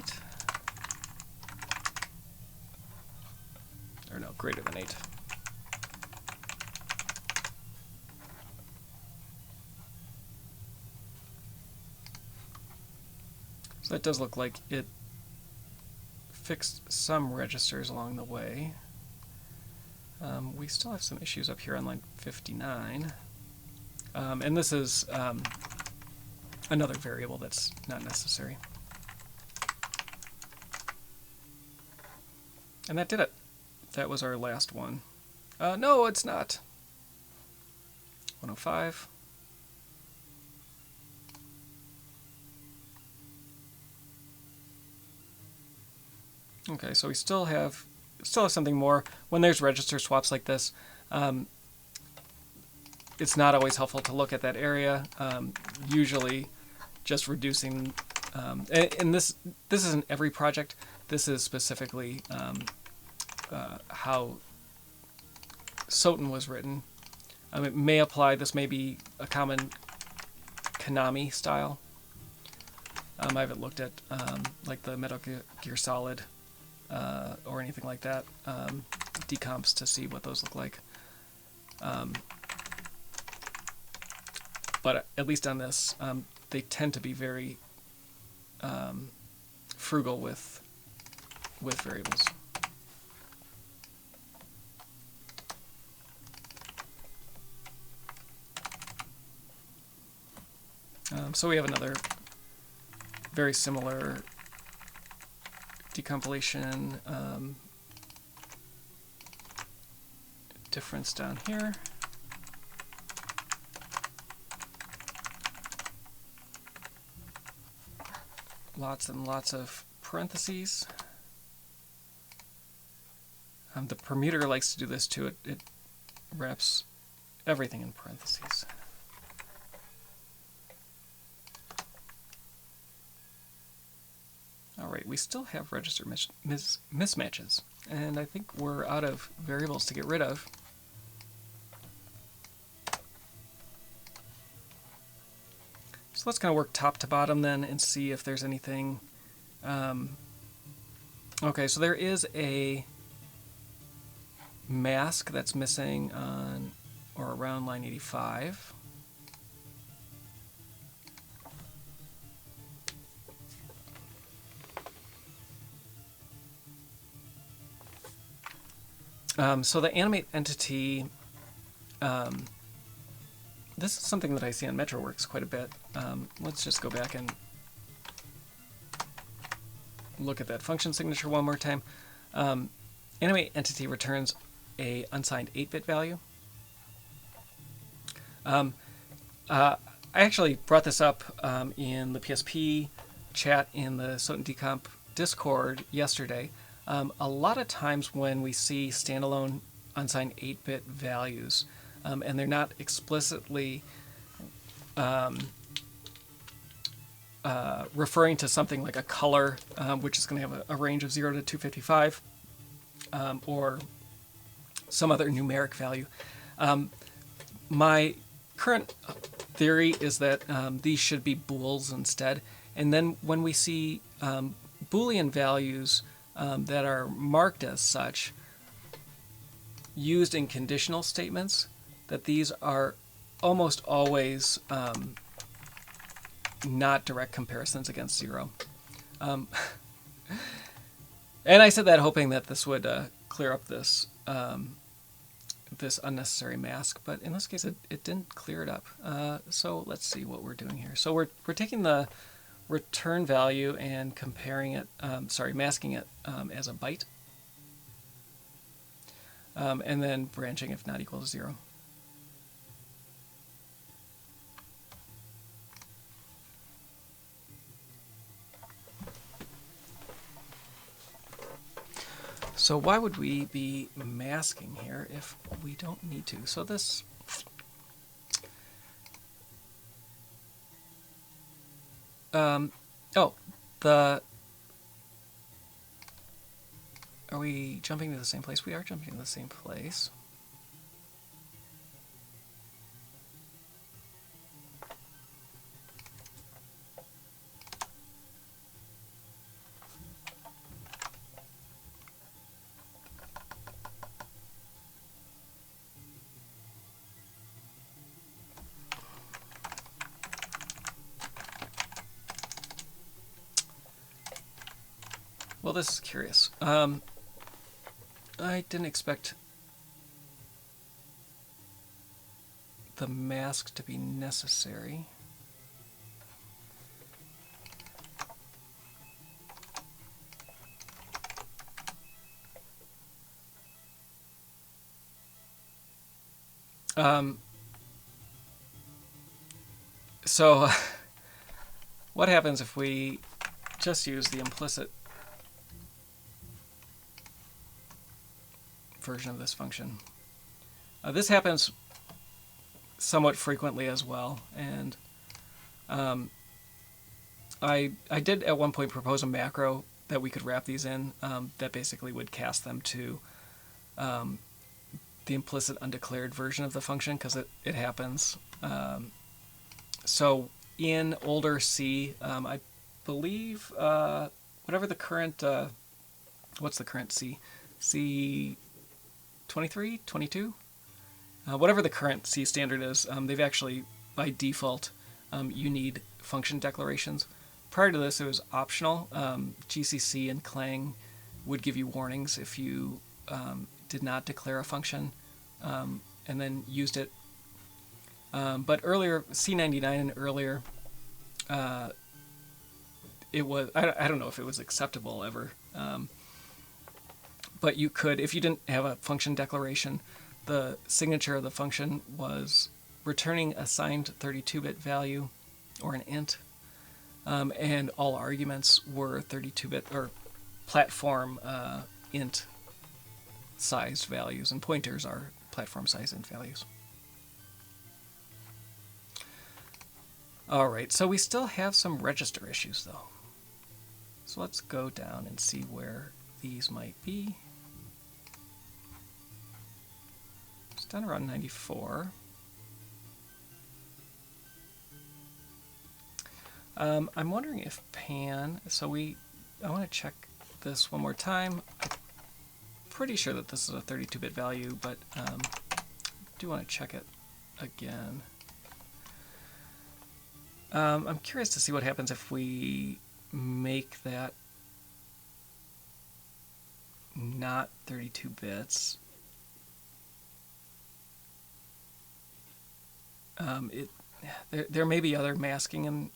S1: Or no, greater than 8. So that does look like it fixed some registers along the way. We still have some issues up here on line 59. And this is another variable that's not necessary. And that did it. That was our last one. No, it's not. 105. Okay, so we still have something more. When there's register swaps like this, it's not always helpful to look at that area. Usually, just reducing, and this isn't every project. This is specifically how SOTN was written. It may apply. This may be a common Konami style. I haven't looked at like the Metal Gear Solid or anything like that decomps to see what those look like. But at least on this, they tend to be very frugal with variables. So we have another very similar decompilation difference down here. Lots and lots of parentheses. The permuter likes to do this too. It wraps everything in parentheses. All right, we still have register mismatches, and I think we're out of variables to get rid of. So let's kind of work top to bottom then and see if there's anything. Okay, so there is a mask that's missing on or around line 85. So the animate entity, this is something that I see on MetroWorks quite a bit. Let's just go back and look at that function signature one more time. Anyway, entity returns a unsigned 8-bit value. I actually brought this up in the PSP chat in the SOTN Decomp Discord yesterday. A lot of times when we see standalone unsigned 8-bit values, and they're not explicitly referring to something like a color, which is going to have a range of 0 to 255, or some other numeric value. My current theory is that these should be bools instead. And then when we see Boolean values that are marked as such, used in conditional statements, that these are almost always not direct comparisons against 0. And I said that hoping that this would clear up this this unnecessary mask, but in this case it didn't clear it up. So let's see what we're doing here. So we're taking the return value and comparing it, masking it as a byte, and then branching if not equal to 0. So why would we be masking here if we don't need to? So this are we jumping to the same place? We are jumping to the same place. Well, this is curious. I didn't expect the mask to be necessary. So what happens if we just use the implicit version of this function? This happens somewhat frequently as well, and I did at one point propose a macro that we could wrap these in that basically would cast them to the implicit undeclared version of the function, because it happens. So in older C, I believe whatever the current what's the current C? C 23, 22? Whatever the current C standard is, they've actually, by default, you need function declarations. Prior to this, it was optional. GCC and Clang would give you warnings if you did not declare a function and then used it. But earlier, C99 and earlier, it was, I don't know if it was acceptable ever. But you could, if you didn't have a function declaration, the signature of the function was returning a signed 32-bit value or an int, and all arguments were 32-bit or platform int sized values, and pointers are platform size int values. All right, so we still have some register issues though. So let's go down and see where these might be. It's down around 94. I'm wondering if pan, so I want to check this one more time. I'm pretty sure that this is a 32-bit value, but I do want to check it again. I'm curious to see what happens if we make that not 32 bits. There may be other masking and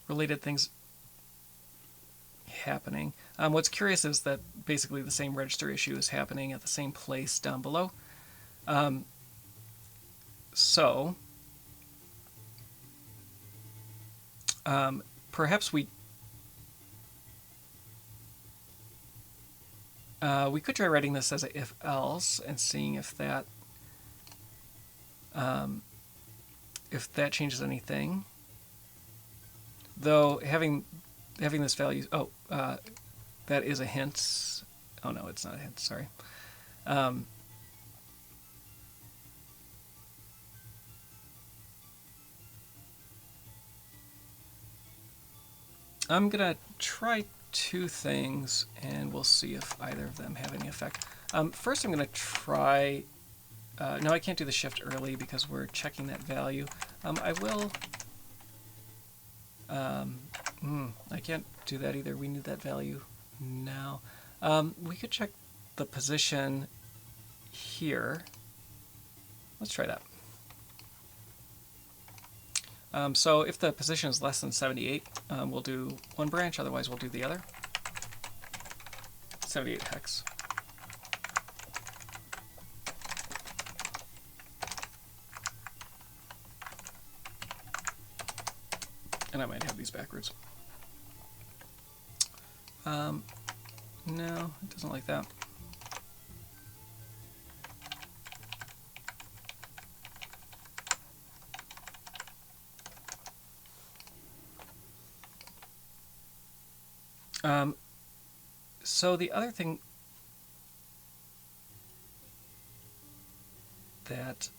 S1: related things happening. What's curious is that basically the same register issue is happening at the same place down below. Perhaps we could try writing this as a if-else and seeing if that changes anything. Though having this value, that is a hint. Oh no, it's not a hint. Sorry. I'm gonna try two things, and we'll see if either of them have any effect. First, I'm gonna try. No, I can't do the shift early because we're checking that value. I will. I can't do that either. We need that value now. We could check the position here. Let's try that. So if the position is less than 78, we'll do one branch, otherwise we'll do the other. 78 hex. And I might have these backwards. No, it doesn't like that. So the other thing that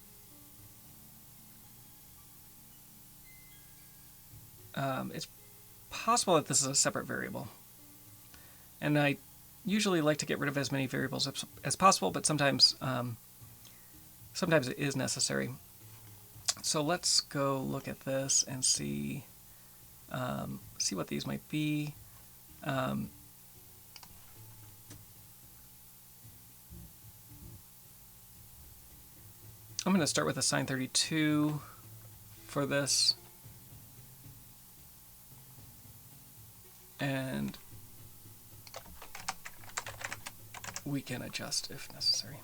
S1: it's possible that this is a separate variable. And I usually like to get rid of as many variables as possible, but sometimes it is necessary. So let's go look at this and see what these might be. I'm going to start with assign 32 for this. And we can adjust if necessary.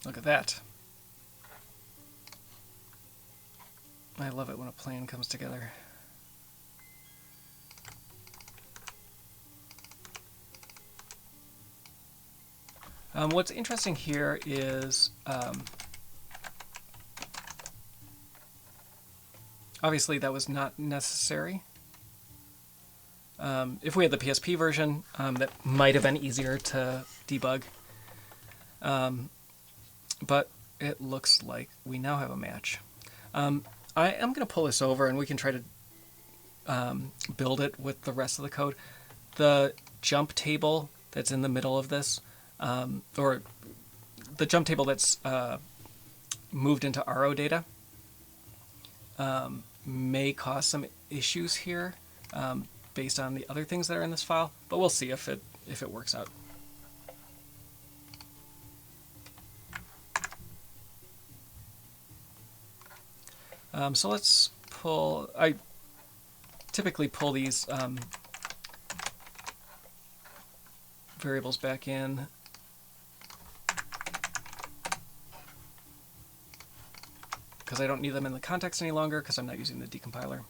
S1: Look at that. I love it when a plan comes together. What's interesting here is obviously that was not necessary. If we had the PSP version, that might have been easier to debug. But it looks like we now have a match. I am going to pull this over and we can try to build it with the rest of the code. The jump table that's in the middle of this, or the jump table that's moved into RO data, may cause some issues here based on the other things that are in this file, but we'll see if it works out. So let's pull, I typically pull these variables back in. Because I don't need them in the context any longer because I'm not using the decompiler.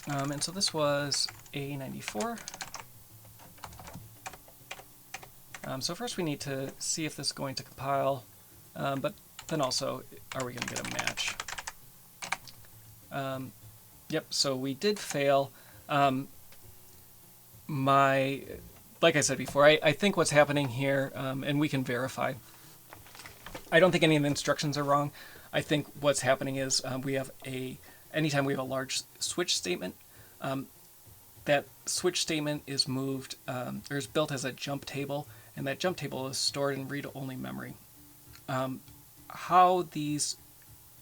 S1: And so this was A94. So first we need to see if this is going to compile, but then also, are we going to get a match? Yep, so we did fail. Like I said before, I think what's happening here, and we can verify, I don't think any of the instructions are wrong. I think what's happening is anytime we have a large switch statement, that switch statement is moved, or is built as a jump table, and that jump table is stored in read-only memory. How these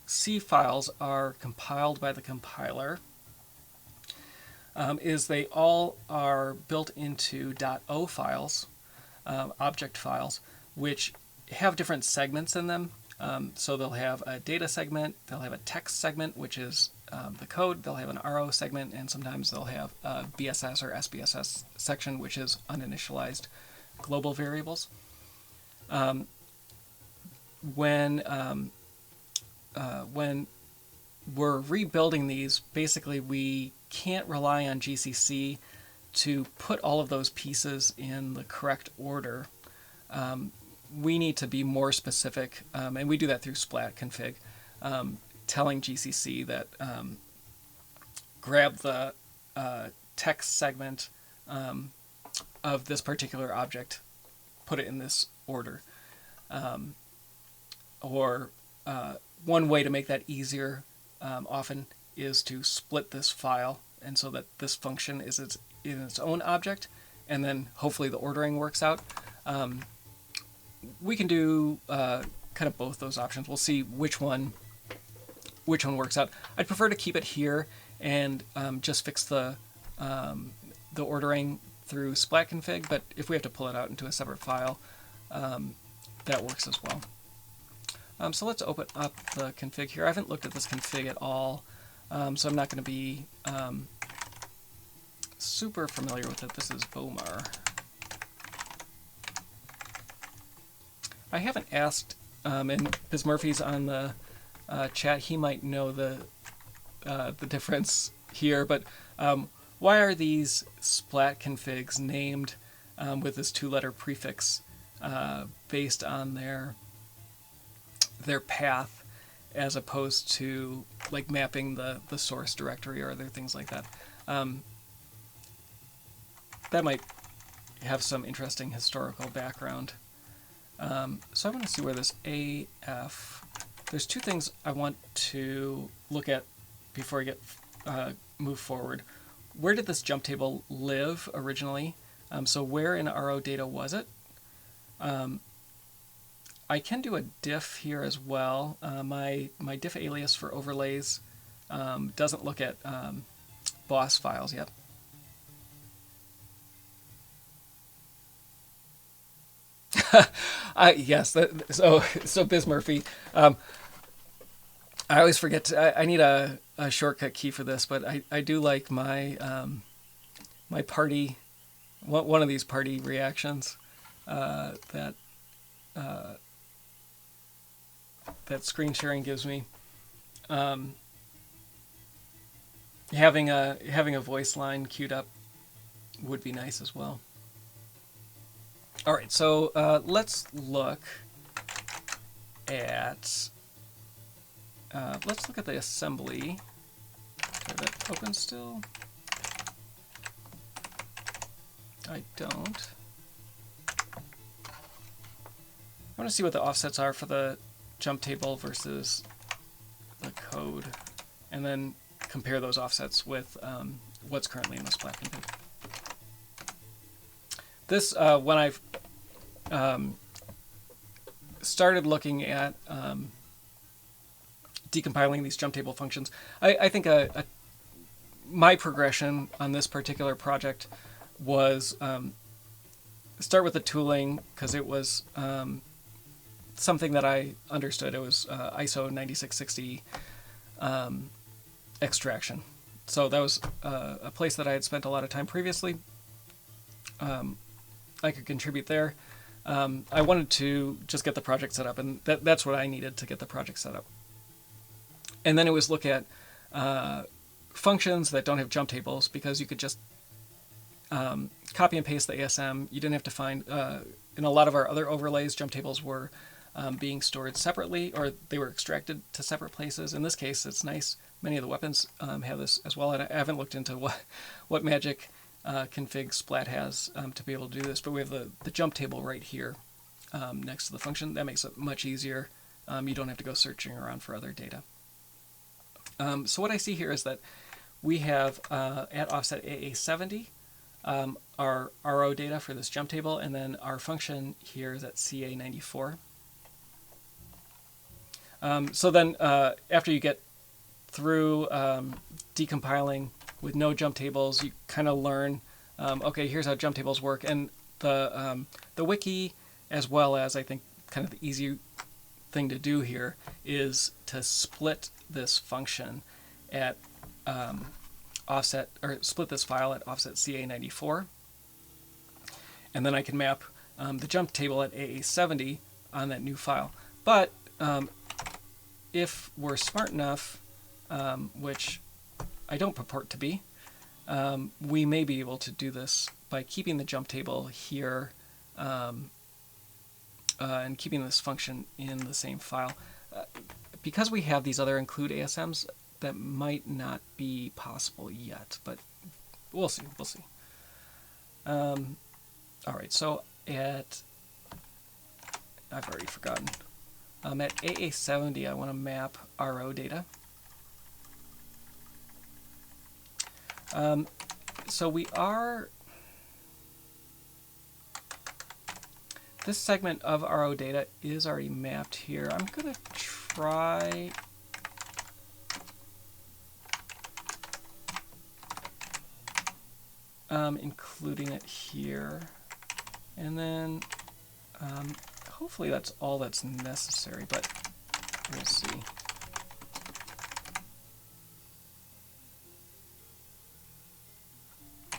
S1: C files are compiled by the compiler is they all are built into .o files, object files, which have different segments in them. So they'll have a data segment, they'll have a text segment, which is the code, they'll have an RO segment, and sometimes they'll have a BSS or SBSS section, which is uninitialized global variables. When we're rebuilding these, basically we can't rely on GCC to put all of those pieces in the correct order. We need to be more specific, and we do that through splat config, telling GCC that grab the text segment of this particular object, put it in this order. Or one way to make that easier often is to split this file, and so that this function is in its own object, and then hopefully the ordering works out. We can do kind of both those options. We'll see which one works out. I'd prefer to keep it here and just fix the ordering through splat config, but if we have to pull it out into a separate file, that works as well. So let's open up the config here. I haven't looked at this config at all, so I'm not going to be super familiar with it. This is Bomar. I haven't asked, and Biz Murphy's on the chat. He might know the difference here, but why are these splat configs named with this 2-letter prefix based on their path, as opposed to like mapping the source directory or other things like that? That might have some interesting historical background. So I want to see where this AF... There's two things I want to look at before I get move forward. Where did this jump table live originally? So where in RO data was it? I can do a diff here as well. My diff alias for overlays doesn't look at boss files yet. Yes, so Biz Murphy. I always forget to, I need a shortcut key for this, but I do like my my party, one of these party reactions that screen sharing gives me. Having a voice line queued up would be nice as well. All right, so let's look at the assembly. Is that open still? I don't. I want to see what the offsets are for the jump table versus the code, and then compare those offsets with what's currently in the splat config. This, when I've started looking at decompiling these jump table functions, I think my progression on this particular project was start with the tooling, because it was something that I understood. It was ISO 9660 extraction. So that was a place that I had spent a lot of time previously. I could contribute there. I wanted to just get the project set up, and that's what I needed to get the project set up. And then it was look at functions that don't have jump tables, because you could just copy and paste the ASM. You didn't have to find, in a lot of our other overlays, jump tables were being stored separately, or they were extracted to separate places. In this case, it's nice. Many of the weapons have this as well. And I haven't looked into what magic config splat has to be able to do this, but we have the jump table right here next to the function. That makes it much easier. You don't have to go searching around for other data. So what I see here is that we have at offset AA70 our RO data for this jump table, and then our function here is at CA94. So then after you get through decompiling with no jump tables, you kind of learn, okay, here's how jump tables work. And the wiki, as well as I think kind of the easy thing to do here, is to split this function at offset, or split this file at offset CA94. And then I can map the jump table at AA70 on that new file. But if we're smart enough, which I don't purport to be, we may be able to do this by keeping the jump table here and keeping this function in the same file. Because we have these other include ASMs, that might not be possible yet, but we'll see. We'll see. All right, so I've already forgotten. At AA70, I want to map RO data. So we are, this segment of RO data is already mapped here. I'm going to try including it here, and then hopefully that's all that's necessary, but we'll see.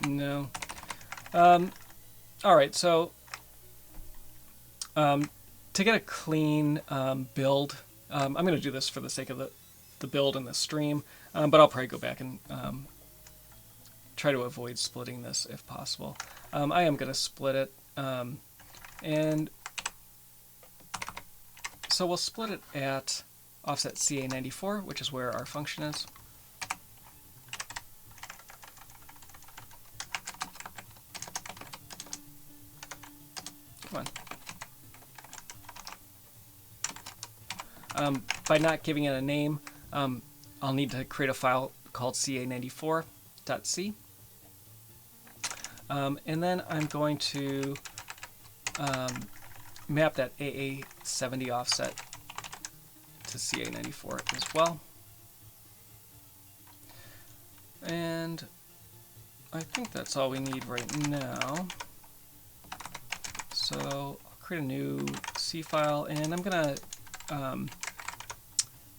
S1: No. All right, so to get a clean build, I'm going to do this for the sake of the build and the stream, but I'll probably go back and try to avoid splitting this if possible. I am going to split it, and so we'll split it at offset CA94, which is where our function is. Come on. By not giving it a name, I'll need to create a file called ca94.c. And then I'm going to map that AA70 offset to CA94 as well. And I think that's all we need right now. So I'll create a new C file, and I'm gonna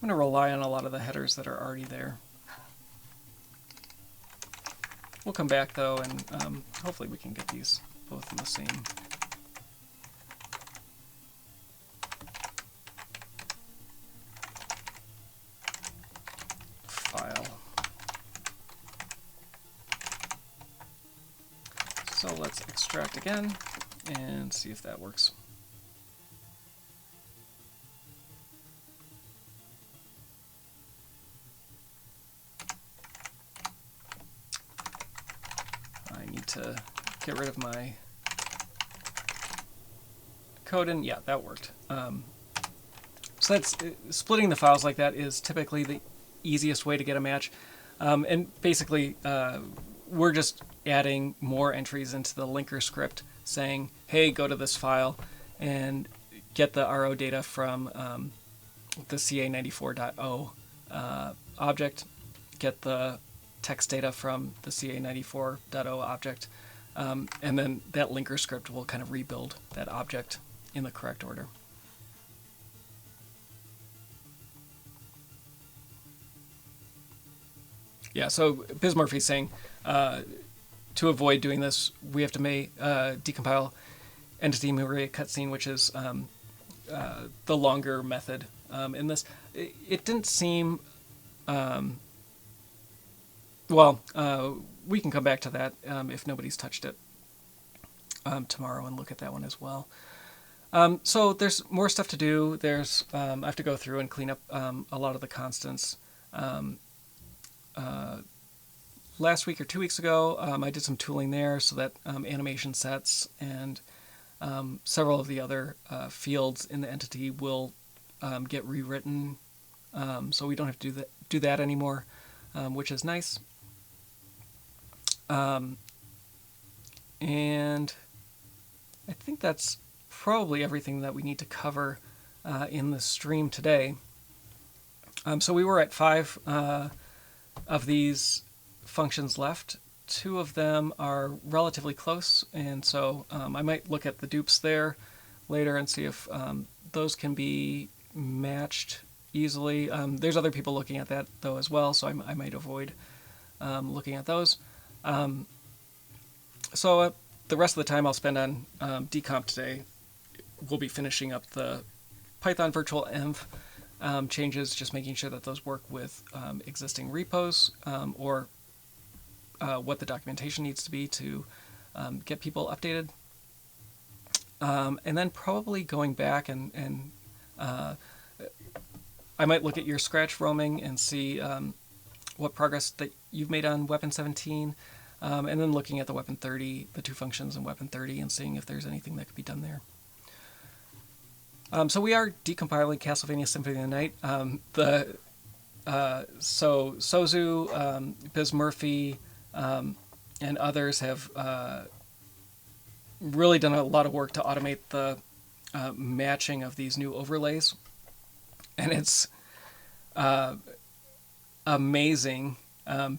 S1: rely on a lot of the headers that are already there. We'll come back though, and hopefully we can get these both in the same file. So let's extract again and see if that works. I need to get rid of my code, and yeah, that worked. So that's splitting the files like that is typically the easiest way to get a match, and basically we're just adding more entries into the linker script saying, hey, go to this file and get the RO data from the ca94.o object, get the text data from the ca94.o object, and then that linker script will kind of rebuild that object in the correct order. Yeah, so Bismurphy's saying to avoid doing this, we have to decompile entity memory cutscene, which is the longer method in this. It didn't seem well. We can come back to that if nobody's touched it tomorrow and look at that one as well. So there's more stuff to do. There's I have to go through and clean up a lot of the constants. Last week or 2 weeks ago, I did some tooling there so that animation sets and several of the other fields in the entity will get rewritten, so we don't have to do that anymore, which is nice. And I think that's probably everything that we need to cover in the stream today. So we were at 5 of these functions left. 2 of them are relatively close, and so I might look at the dupes there later and see if those can be matched easily. There's other people looking at that though as well, so I might avoid looking at those. So the rest of the time I'll spend on decomp today. We'll be finishing up the Python virtual env changes, just making sure that those work with existing repos or what the documentation needs to be to get people updated. And then probably going back and I might look at your scratch roaming and see what progress that you've made on weapon 17, and then looking at the weapon 30, the 2 functions in weapon 30, and seeing if there's anything that could be done there. So we are decompiling Castlevania Symphony of the Night. So Sozu, Biz Murphy, and others have really done a lot of work to automate the matching of these new overlays, and it's amazing.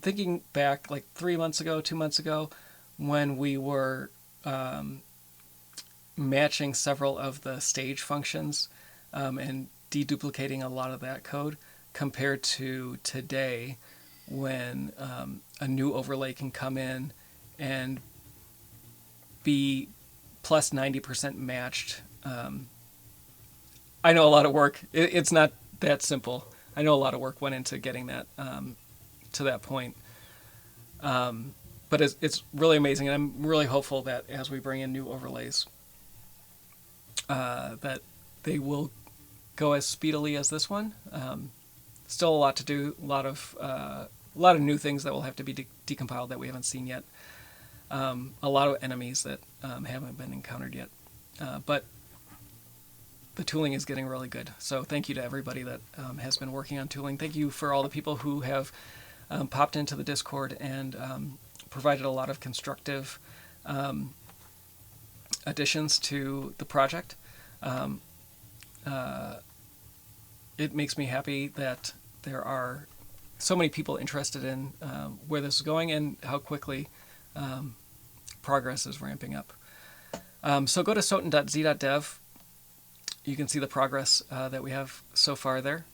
S1: Thinking back like 3 months ago, 2 months ago, when we were matching several of the stage functions and deduplicating a lot of that code, compared to today when a new overlay can come in and be plus 90% matched. I know a lot of work. It's not that simple. I know a lot of work went into getting that to that point. But it's really amazing, and I'm really hopeful that as we bring in new overlays, that they will go as speedily as this one. Still a lot to do, a lot of new things that will have to be decompiled that we haven't seen yet. A lot of enemies that haven't been encountered yet. But the tooling is getting really good. So thank you to everybody that has been working on tooling. Thank you for all the people who have popped into the Discord and provided a lot of constructive additions to the project. It makes me happy that there are so many people interested in where this is going and how quickly progress is ramping up. So go to sotin.z.dev. You can see the progress that we have so far there.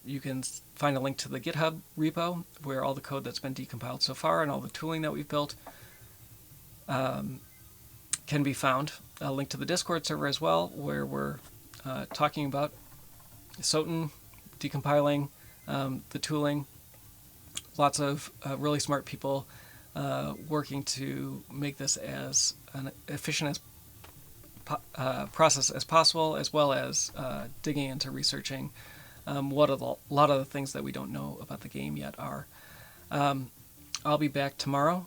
S1: You can find a link to the GitHub repo where all the code that's been decompiled so far and all the tooling that we've built can be found. A link to the Discord server as well, where we're talking about SOTN, decompiling, the tooling. Lots of really smart people working to make this as an efficient process as possible, as well as digging into researching what a lot of the things that we don't know about the game yet are. I'll be back tomorrow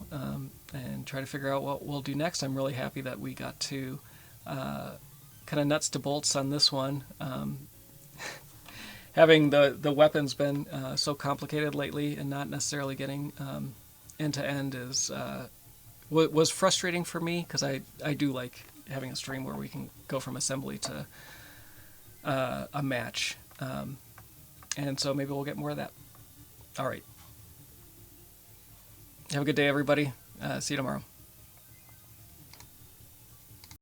S1: and try to figure out what we'll do next. I'm really happy that we got to kind of nuts to bolts on this one. Having the weapons been so complicated lately and not necessarily getting end to end was frustrating for me, because I do like having a stream where we can go from assembly to a match. And so maybe we'll get more of that. All right. Have a good day, everybody. See you tomorrow.